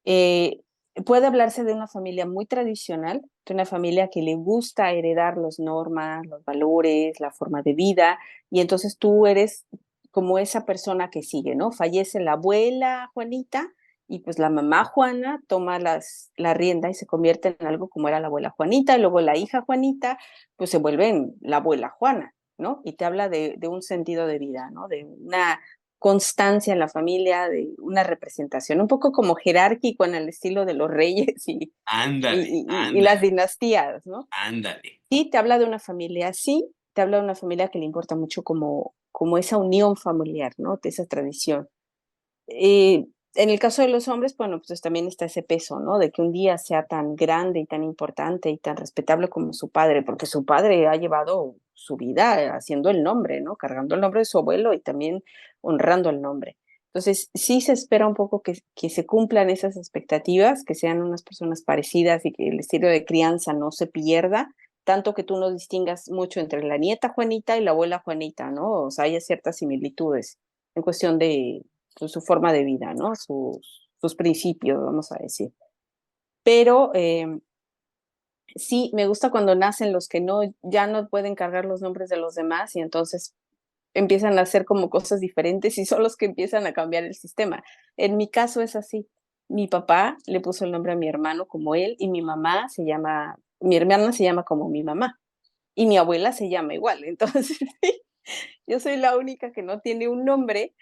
Eh, puede hablarse de una familia muy tradicional, de una familia que le gusta heredar las normas, los valores, la forma de vida, y entonces tú eres como esa persona que sigue, ¿no? Fallece la abuela Juanita y pues la mamá Juana toma la rienda y se convierte en algo como era la abuela Juanita, y luego la hija Juanita pues se vuelve en la abuela Juana, ¿no? Y te habla de un sentido de vida, ¿no? De una constancia en la familia, de una representación, un poco como jerárquico en el estilo de los reyes Ándale, y las ándale, dinastías, ¿no? ándale. Sí, te habla de una familia así, te habla de una familia que le importa mucho como esa unión familiar, ¿no? De esa tradición. En el caso de los hombres, bueno, pues también está ese peso, ¿no? De que un día sea tan grande y tan importante y tan respetable como su padre, porque su padre ha llevado su vida haciendo el nombre, ¿no? Cargando el nombre de su abuelo y también honrando el nombre. Entonces, sí se espera un poco que se cumplan esas expectativas, que sean unas personas parecidas y que el estilo de crianza no se pierda, tanto que tú no distingas mucho entre la nieta Juanita y la abuela Juanita, ¿no? O sea, haya ciertas similitudes en cuestión de su forma de vida, ¿no? Sus principios, vamos a decir. Pero sí, me gusta cuando nacen los que no, ya no pueden cargar los nombres de los demás y entonces empiezan a hacer como cosas diferentes y son los que empiezan a cambiar el sistema. En mi caso es así. Mi papá le puso el nombre a mi hermano como él y mi mamá se llama, mi hermana se llama como mi mamá y mi abuela se llama igual. Entonces, sí, yo soy la única que no tiene un nombre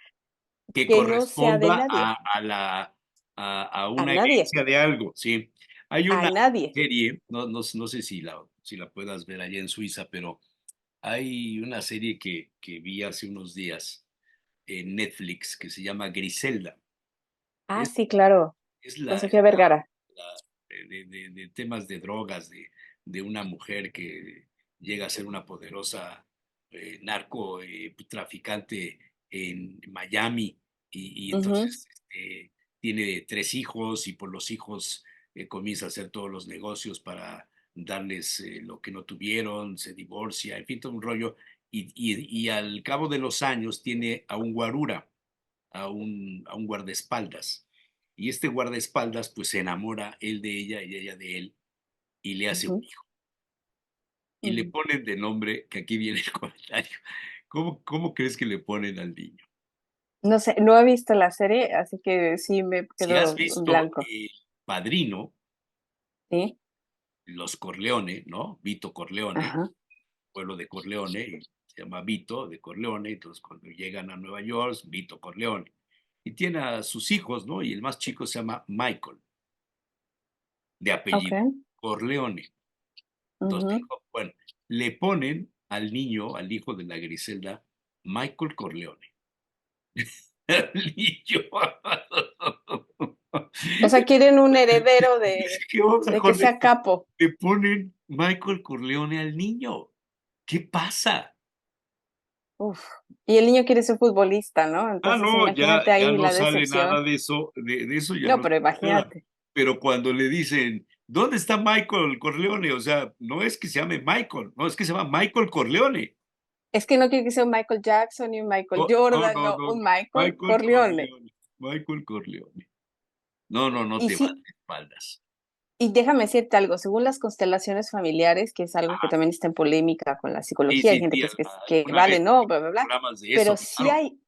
Que que no sea de corresponda nadie, a a una nadie, herencia de algo, sí. Hay a una nadie. serie, no sé si la puedas ver allá en Suiza, pero hay una serie que vi hace unos días en Netflix que se llama Griselda. Ah, Es, sí, claro, es con Sofía Vergara. de temas de drogas, de una mujer que llega a ser una poderosa narco traficante en Miami y Ujú, entonces tiene tres hijos y por los hijos comienza a hacer todos los negocios para darles lo que no tuvieron, se divorcia, en fin, todo un rollo. Y al cabo de los años tiene a un guarura, a un guardaespaldas. Y este guardaespaldas pues se enamora él de ella y ella de él y le hace un ujú, hijo. Y le ujú. ponen de nombre, que aquí viene el comentario, cómo crees que le ponen al niño? No sé, no he visto la serie, así que sí me Si has quedo en visto blanco. El Padrino, ¿Sí? los Corleone, ¿no? Vito Corleone, Ajá. pueblo de Corleone, y se llama Vito de Corleone, entonces cuando llegan a Nueva York, Vito Corleone. Y tiene a sus hijos, ¿no? Y el más chico se llama Michael, de Ok. apellido Corleone. Entonces Ujú, dijo, bueno, le ponen al niño, al hijo de la Griselda, Michael Corleone. al niño. O sea, quieren un heredero ¿Qué onda de que con sea esto? capo. Le ponen Michael Corleone al niño. ¿Qué pasa? Uf. Y el niño quiere ser futbolista, ¿no? Entonces No, imagínate ya ahí no la sale nada decepción. de eso, de eso ya No, no pero sale nada. imagínate. Pero cuando le dicen, ¿dónde está Michael Corleone? O sea, no es que se llame Michael, no, es que se llama Michael Corleone. Es que no quiere que sea un Michael Jackson ni un Michael No, no, Jordan, no, no, no, un no. Michael Michael Corleone. Corleone. Michael Corleone. No, no, no Y te vas sí, de espaldas. y déjame decirte algo, según las constelaciones familiares, que es algo que también está en polémica con la Sí, psicología, hay sí, gente sí, que es que alguna vale, vez no, bla, bla, bla, programas de pero eso, sí claro. hay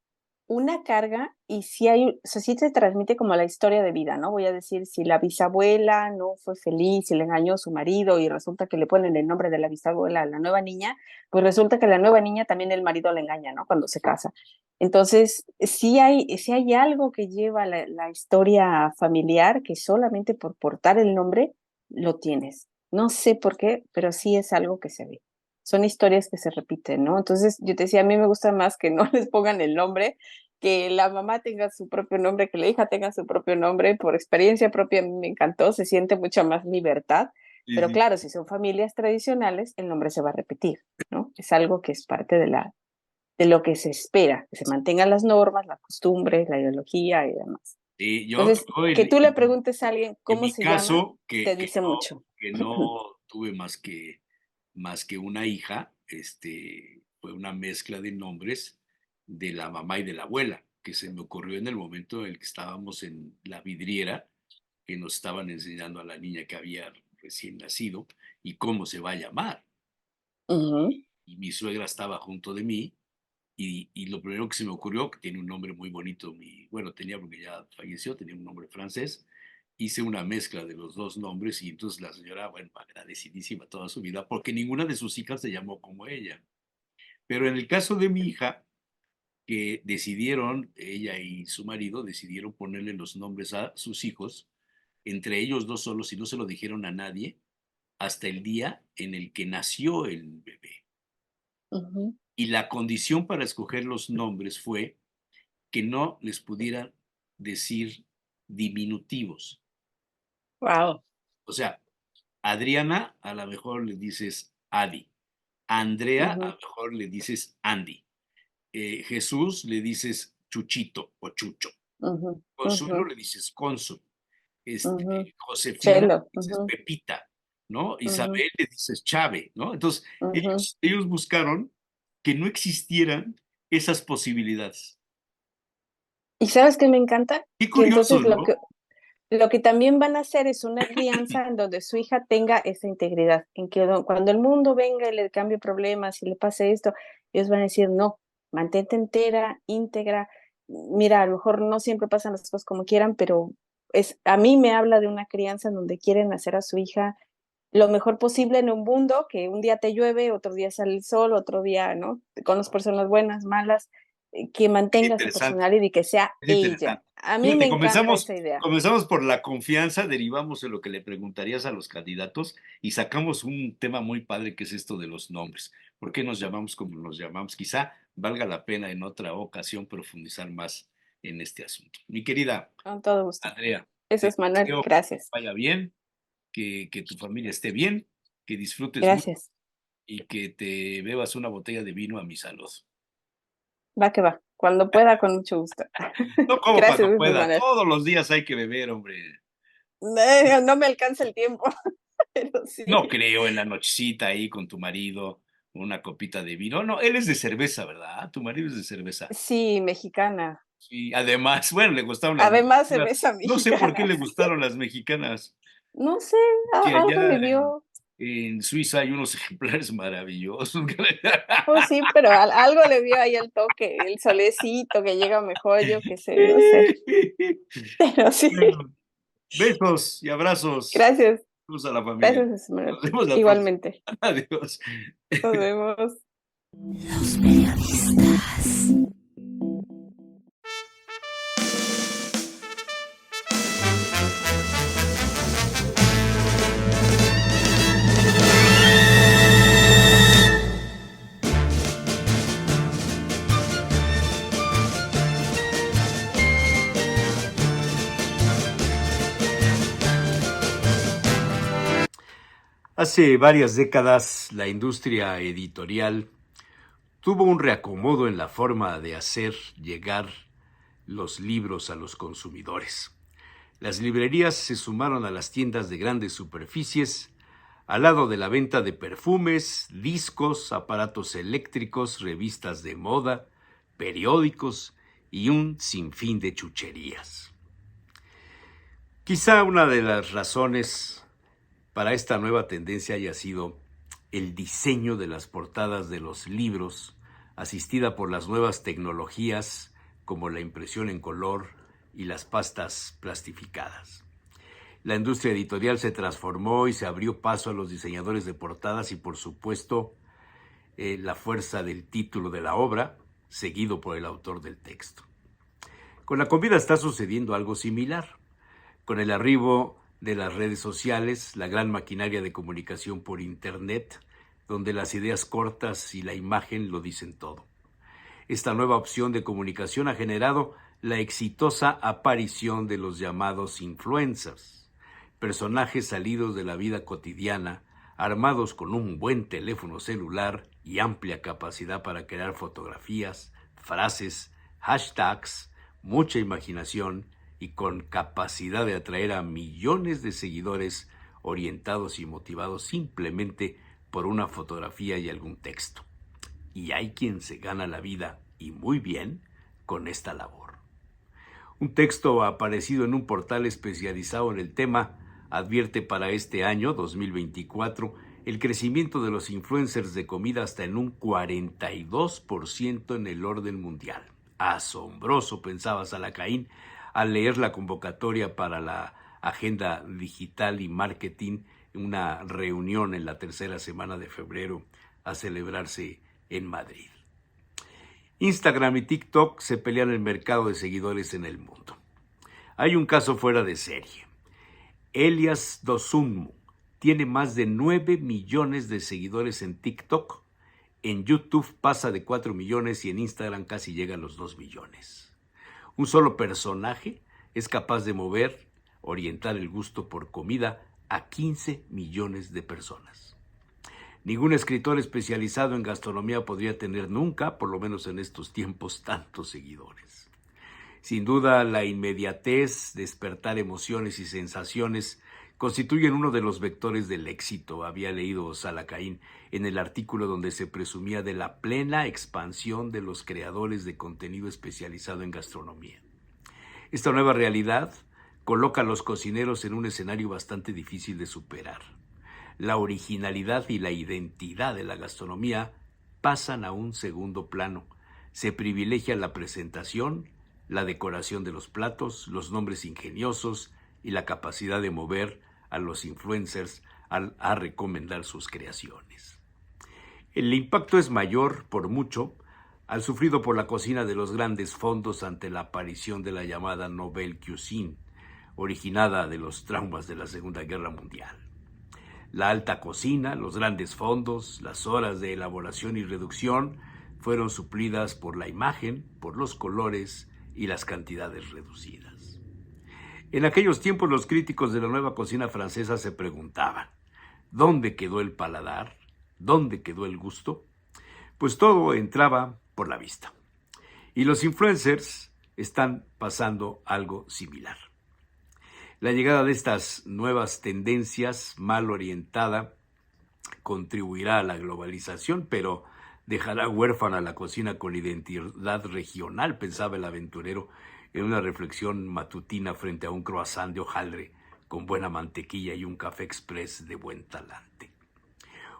una carga y sí hay, o sea, sí te transmite como la historia de vida, ¿no? Voy a decir, si la bisabuela no fue feliz y le engañó a su marido y resulta que le ponen el nombre de la bisabuela a la nueva niña, pues resulta que la nueva niña también el marido le engaña, ¿no? Cuando se casa. Entonces, sí hay algo que lleva la historia familiar que solamente por portar el nombre lo tienes. No sé por qué, pero sí es algo que se ve. Son historias que se repiten, ¿no? Entonces, yo te decía, a mí me gusta más que no les pongan el nombre, que la mamá tenga su propio nombre, que la hija tenga su propio nombre. Por experiencia propia, a mí me encantó, se siente mucha más libertad. Sí, Pero sí. claro, si son familias tradicionales, el nombre se va a repetir, ¿no? Es algo que es parte de lo que se espera, que se mantengan las normas, las costumbres, la ideología y demás. Entonces, Yo que tú le preguntes a alguien en cómo mi se llama, caso, te dice mucho. que no tuve más que una hija, fue una mezcla de nombres de la mamá y de la abuela, que se me ocurrió en el momento en el que estábamos en la vidriera, que nos estaban enseñando a la niña que había recién nacido y cómo se va a llamar. Ujú, Y mi suegra estaba junto de mí y lo primero que se me ocurrió, que tiene un nombre muy bonito, bueno, tenía porque ya falleció, tenía un nombre francés, hice una mezcla de los dos nombres y entonces la señora, bueno, agradecidísima toda su vida, porque ninguna de sus hijas se llamó como ella. Pero en el caso de mi hija, que decidieron, ella y su marido decidieron ponerle los nombres a sus hijos, entre ellos dos solos, y no se lo dijeron a nadie, hasta el día en el que nació el bebé. ujú. Y la condición para escoger los nombres fue que no les pudieran decir diminutivos. Wow. O sea, Adriana a lo mejor le dices Adi, Andrea a Ujú, lo mejor le dices Andy, Jesús le dices Chuchito o Chucho, ujú, ujú, Consuelo le dices Consul, ujú. Josefina le Chelo. dices Ujú, Pepita, ¿no? ujú, Isabel le dices Chave, ¿no? Entonces, ujú. ellos buscaron que no existieran esas posibilidades. ¿Y sabes qué me encanta? Qué Que curioso, entonces ¿no? lo que también van a hacer es una crianza en donde su hija tenga esa integridad, en que cuando el mundo venga y le cambie problemas y le pase esto, ellos van a decir, no, mantente entera, íntegra. Mira, a lo mejor no siempre pasan las cosas como quieran, pero a mí me habla de una crianza en donde quieren hacer a su hija lo mejor posible en un mundo que un día te llueve, otro día sale el sol, otro día, ¿no? Con las personas buenas, malas, que Es mantenga esa interesante. personalidad y que sea Es ella. interesante. A mí me Fíjate, encanta esa idea. comenzamos por la confianza, derivamos en lo que le preguntarías a los candidatos y sacamos un tema muy padre que es esto de los nombres. ¿Por qué nos llamamos como nos llamamos? Quizá valga la pena en otra ocasión profundizar más en este asunto. Mi querida Con todo gusto. Andrea, Eso te es, Manuel. deseo que Gracias. vaya bien, que tu familia esté bien, que disfrutes mucho Gracias. y que te bebas una botella de vino a mi salud. Va que va. Cuando pueda, con mucho gusto. No como Gracias, cuando Jesús pueda, Manuel. todos los días hay que beber, hombre. No me alcanza el tiempo, pero sí. No creo en la nochecita ahí con tu marido, una copita de vino. No, él es de cerveza, ¿verdad? Tu marido es de cerveza. Sí, mexicana. Sí, además, bueno, le gustaron las Además, mexicanas. cerveza No sé por qué mexicana. le gustaron las mexicanas. No sé, Que algo allá le vio. en Suiza hay unos ejemplares maravillosos. Pues sí, pero algo le vio ahí el toque, el solecito que llega mejor, yo qué sé, no sé. Pero sí. Bueno, besos y abrazos. Gracias. Saludos a la familia. Gracias, Jesús Manuel. Nos vemos la próxima. Igualmente. Adiós. Nos vemos. Los periodistas. Hace varias décadas, la industria editorial tuvo un reacomodo en la forma de hacer llegar los libros a los consumidores. Las librerías se sumaron a las tiendas de grandes superficies, al lado de la venta de perfumes, discos, aparatos eléctricos, revistas de moda, periódicos y un sinfín de chucherías. Quizá una de las razones para esta nueva tendencia haya sido el diseño de las portadas de los libros, asistida por las nuevas tecnologías como la impresión en color y las pastas plastificadas. La industria editorial se transformó y se abrió paso a los diseñadores de portadas y, por supuesto, la fuerza del título de la obra, seguido por el autor del texto. Con la comida está sucediendo algo similar. Con el arribo de las redes sociales, la gran maquinaria de comunicación por Internet, donde las ideas cortas y la imagen lo dicen todo. Esta nueva opción de comunicación ha generado la exitosa aparición de los llamados influencers, personajes salidos de la vida cotidiana, armados con un buen teléfono celular y amplia capacidad para crear fotografías, frases, hashtags, mucha imaginación y con capacidad de atraer a millones de seguidores orientados y motivados simplemente por una fotografía y algún texto. Y hay quien se gana la vida, y muy bien, con esta labor. Un texto aparecido en un portal especializado en el tema advierte para este año, 2024, el crecimiento de los influencers de comida hasta en un 42% en el orden mundial. Asombroso, pensaba Zalakain al leer la convocatoria para la agenda digital y marketing, una reunión en la tercera semana de febrero a celebrarse en Madrid. Instagram y TikTok se pelean el mercado de seguidores en el mundo. Hay un caso fuera de serie. Elias Dosunmu tiene más de 9 millones de seguidores en TikTok. En YouTube pasa de 4 millones y en Instagram casi llega a los 2 millones. Un solo personaje es capaz de orientar el gusto por comida a 15 millones de personas. Ningún escritor especializado en gastronomía podría tener nunca, por lo menos en estos tiempos, tantos seguidores. Sin duda, la inmediatez, despertar emociones y sensaciones constituyen uno de los vectores del éxito, había leído Zalakain en el artículo donde se presumía de la plena expansión de los creadores de contenido especializado en gastronomía. Esta nueva realidad coloca a los cocineros en un escenario bastante difícil de superar. La originalidad y la identidad de la gastronomía pasan a un segundo plano. Se privilegia la presentación, la decoración de los platos, los nombres ingeniosos y la capacidad de mover a los influencers a recomendar sus creaciones. El impacto es mayor, por mucho, al sufrido por la cocina de los grandes fondos ante la aparición de la llamada Nouvelle Cuisine, originada de los traumas de la Segunda Guerra Mundial. La alta cocina, los grandes fondos, las horas de elaboración y reducción fueron suplidas por la imagen, por los colores y las cantidades reducidas. En aquellos tiempos los críticos de la nueva cocina francesa se preguntaban, ¿dónde quedó el paladar? ¿Dónde quedó el gusto? Pues todo entraba por la vista. Y los influencers están pasando algo similar. La llegada de estas nuevas tendencias mal orientada contribuirá a la globalización, pero dejará huérfana la cocina con identidad regional, pensaba el aventurero en una reflexión matutina frente a un croissant de hojaldre con buena mantequilla y un café express de buen talante.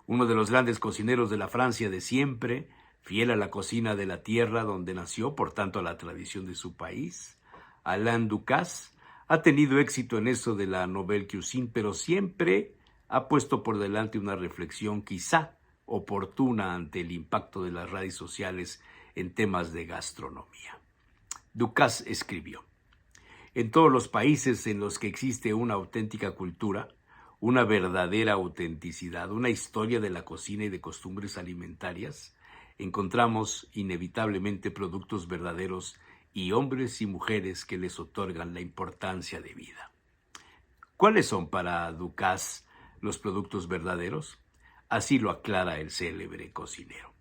Uno de los grandes cocineros de la Francia de siempre, fiel a la cocina de la tierra donde nació, por tanto a la tradición de su país, Alain Ducasse, ha tenido éxito en eso de la Nouvelle Cuisine, pero siempre ha puesto por delante una reflexión quizá oportuna ante el impacto de las redes sociales en temas de gastronomía. Ducasse escribió: en todos los países en los que existe una auténtica cultura, una verdadera autenticidad, una historia de la cocina y de costumbres alimentarias, encontramos inevitablemente productos verdaderos y hombres y mujeres que les otorgan la importancia de vida. ¿Cuáles son para Ducasse los productos verdaderos? Así lo aclara el célebre cocinero.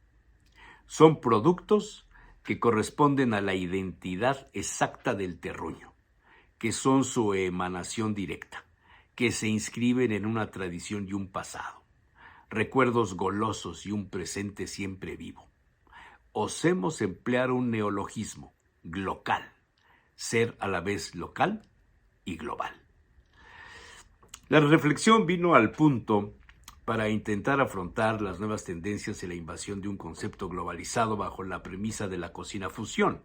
Son productos que corresponden a la identidad exacta del terruño, que son su emanación directa, que se inscriben en una tradición y un pasado, recuerdos golosos y un presente siempre vivo. Osemos emplear un neologismo, glocal, ser a la vez local y global. La reflexión vino al punto para intentar afrontar las nuevas tendencias en la invasión de un concepto globalizado bajo la premisa de la cocina fusión,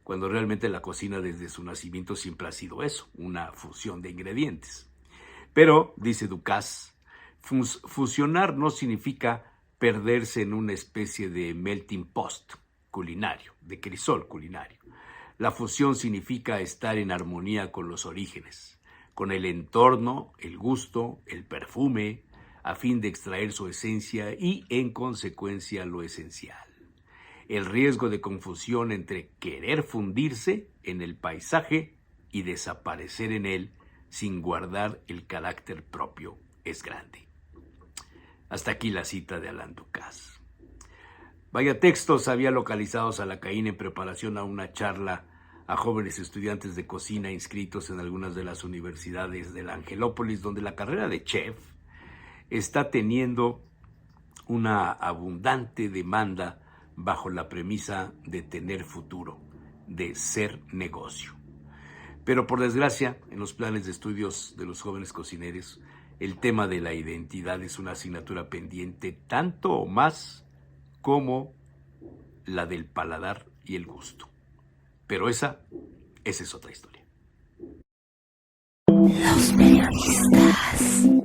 cuando realmente la cocina desde su nacimiento siempre ha sido eso, una fusión de ingredientes. Pero, dice Ducasse, fusionar no significa perderse en una especie de melting pot culinario, de crisol culinario. La fusión significa estar en armonía con los orígenes, con el entorno, el gusto, el perfume, a fin de extraer su esencia y, en consecuencia, lo esencial. El riesgo de confusión entre querer fundirse en el paisaje y desaparecer en él sin guardar el carácter propio es grande. Hasta aquí la cita de Alain Ducasse. Vaya textos había localizados a la CAIN en preparación a una charla a jóvenes estudiantes de cocina inscritos en algunas de las universidades de la Angelópolis, donde la carrera de chef está teniendo una abundante demanda bajo la premisa de tener futuro, de ser negocio. Pero por desgracia, en los planes de estudios de los jóvenes cocineros, el tema de la identidad es una asignatura pendiente tanto o más como la del paladar y el gusto. Pero esa es otra historia. Los periodistas.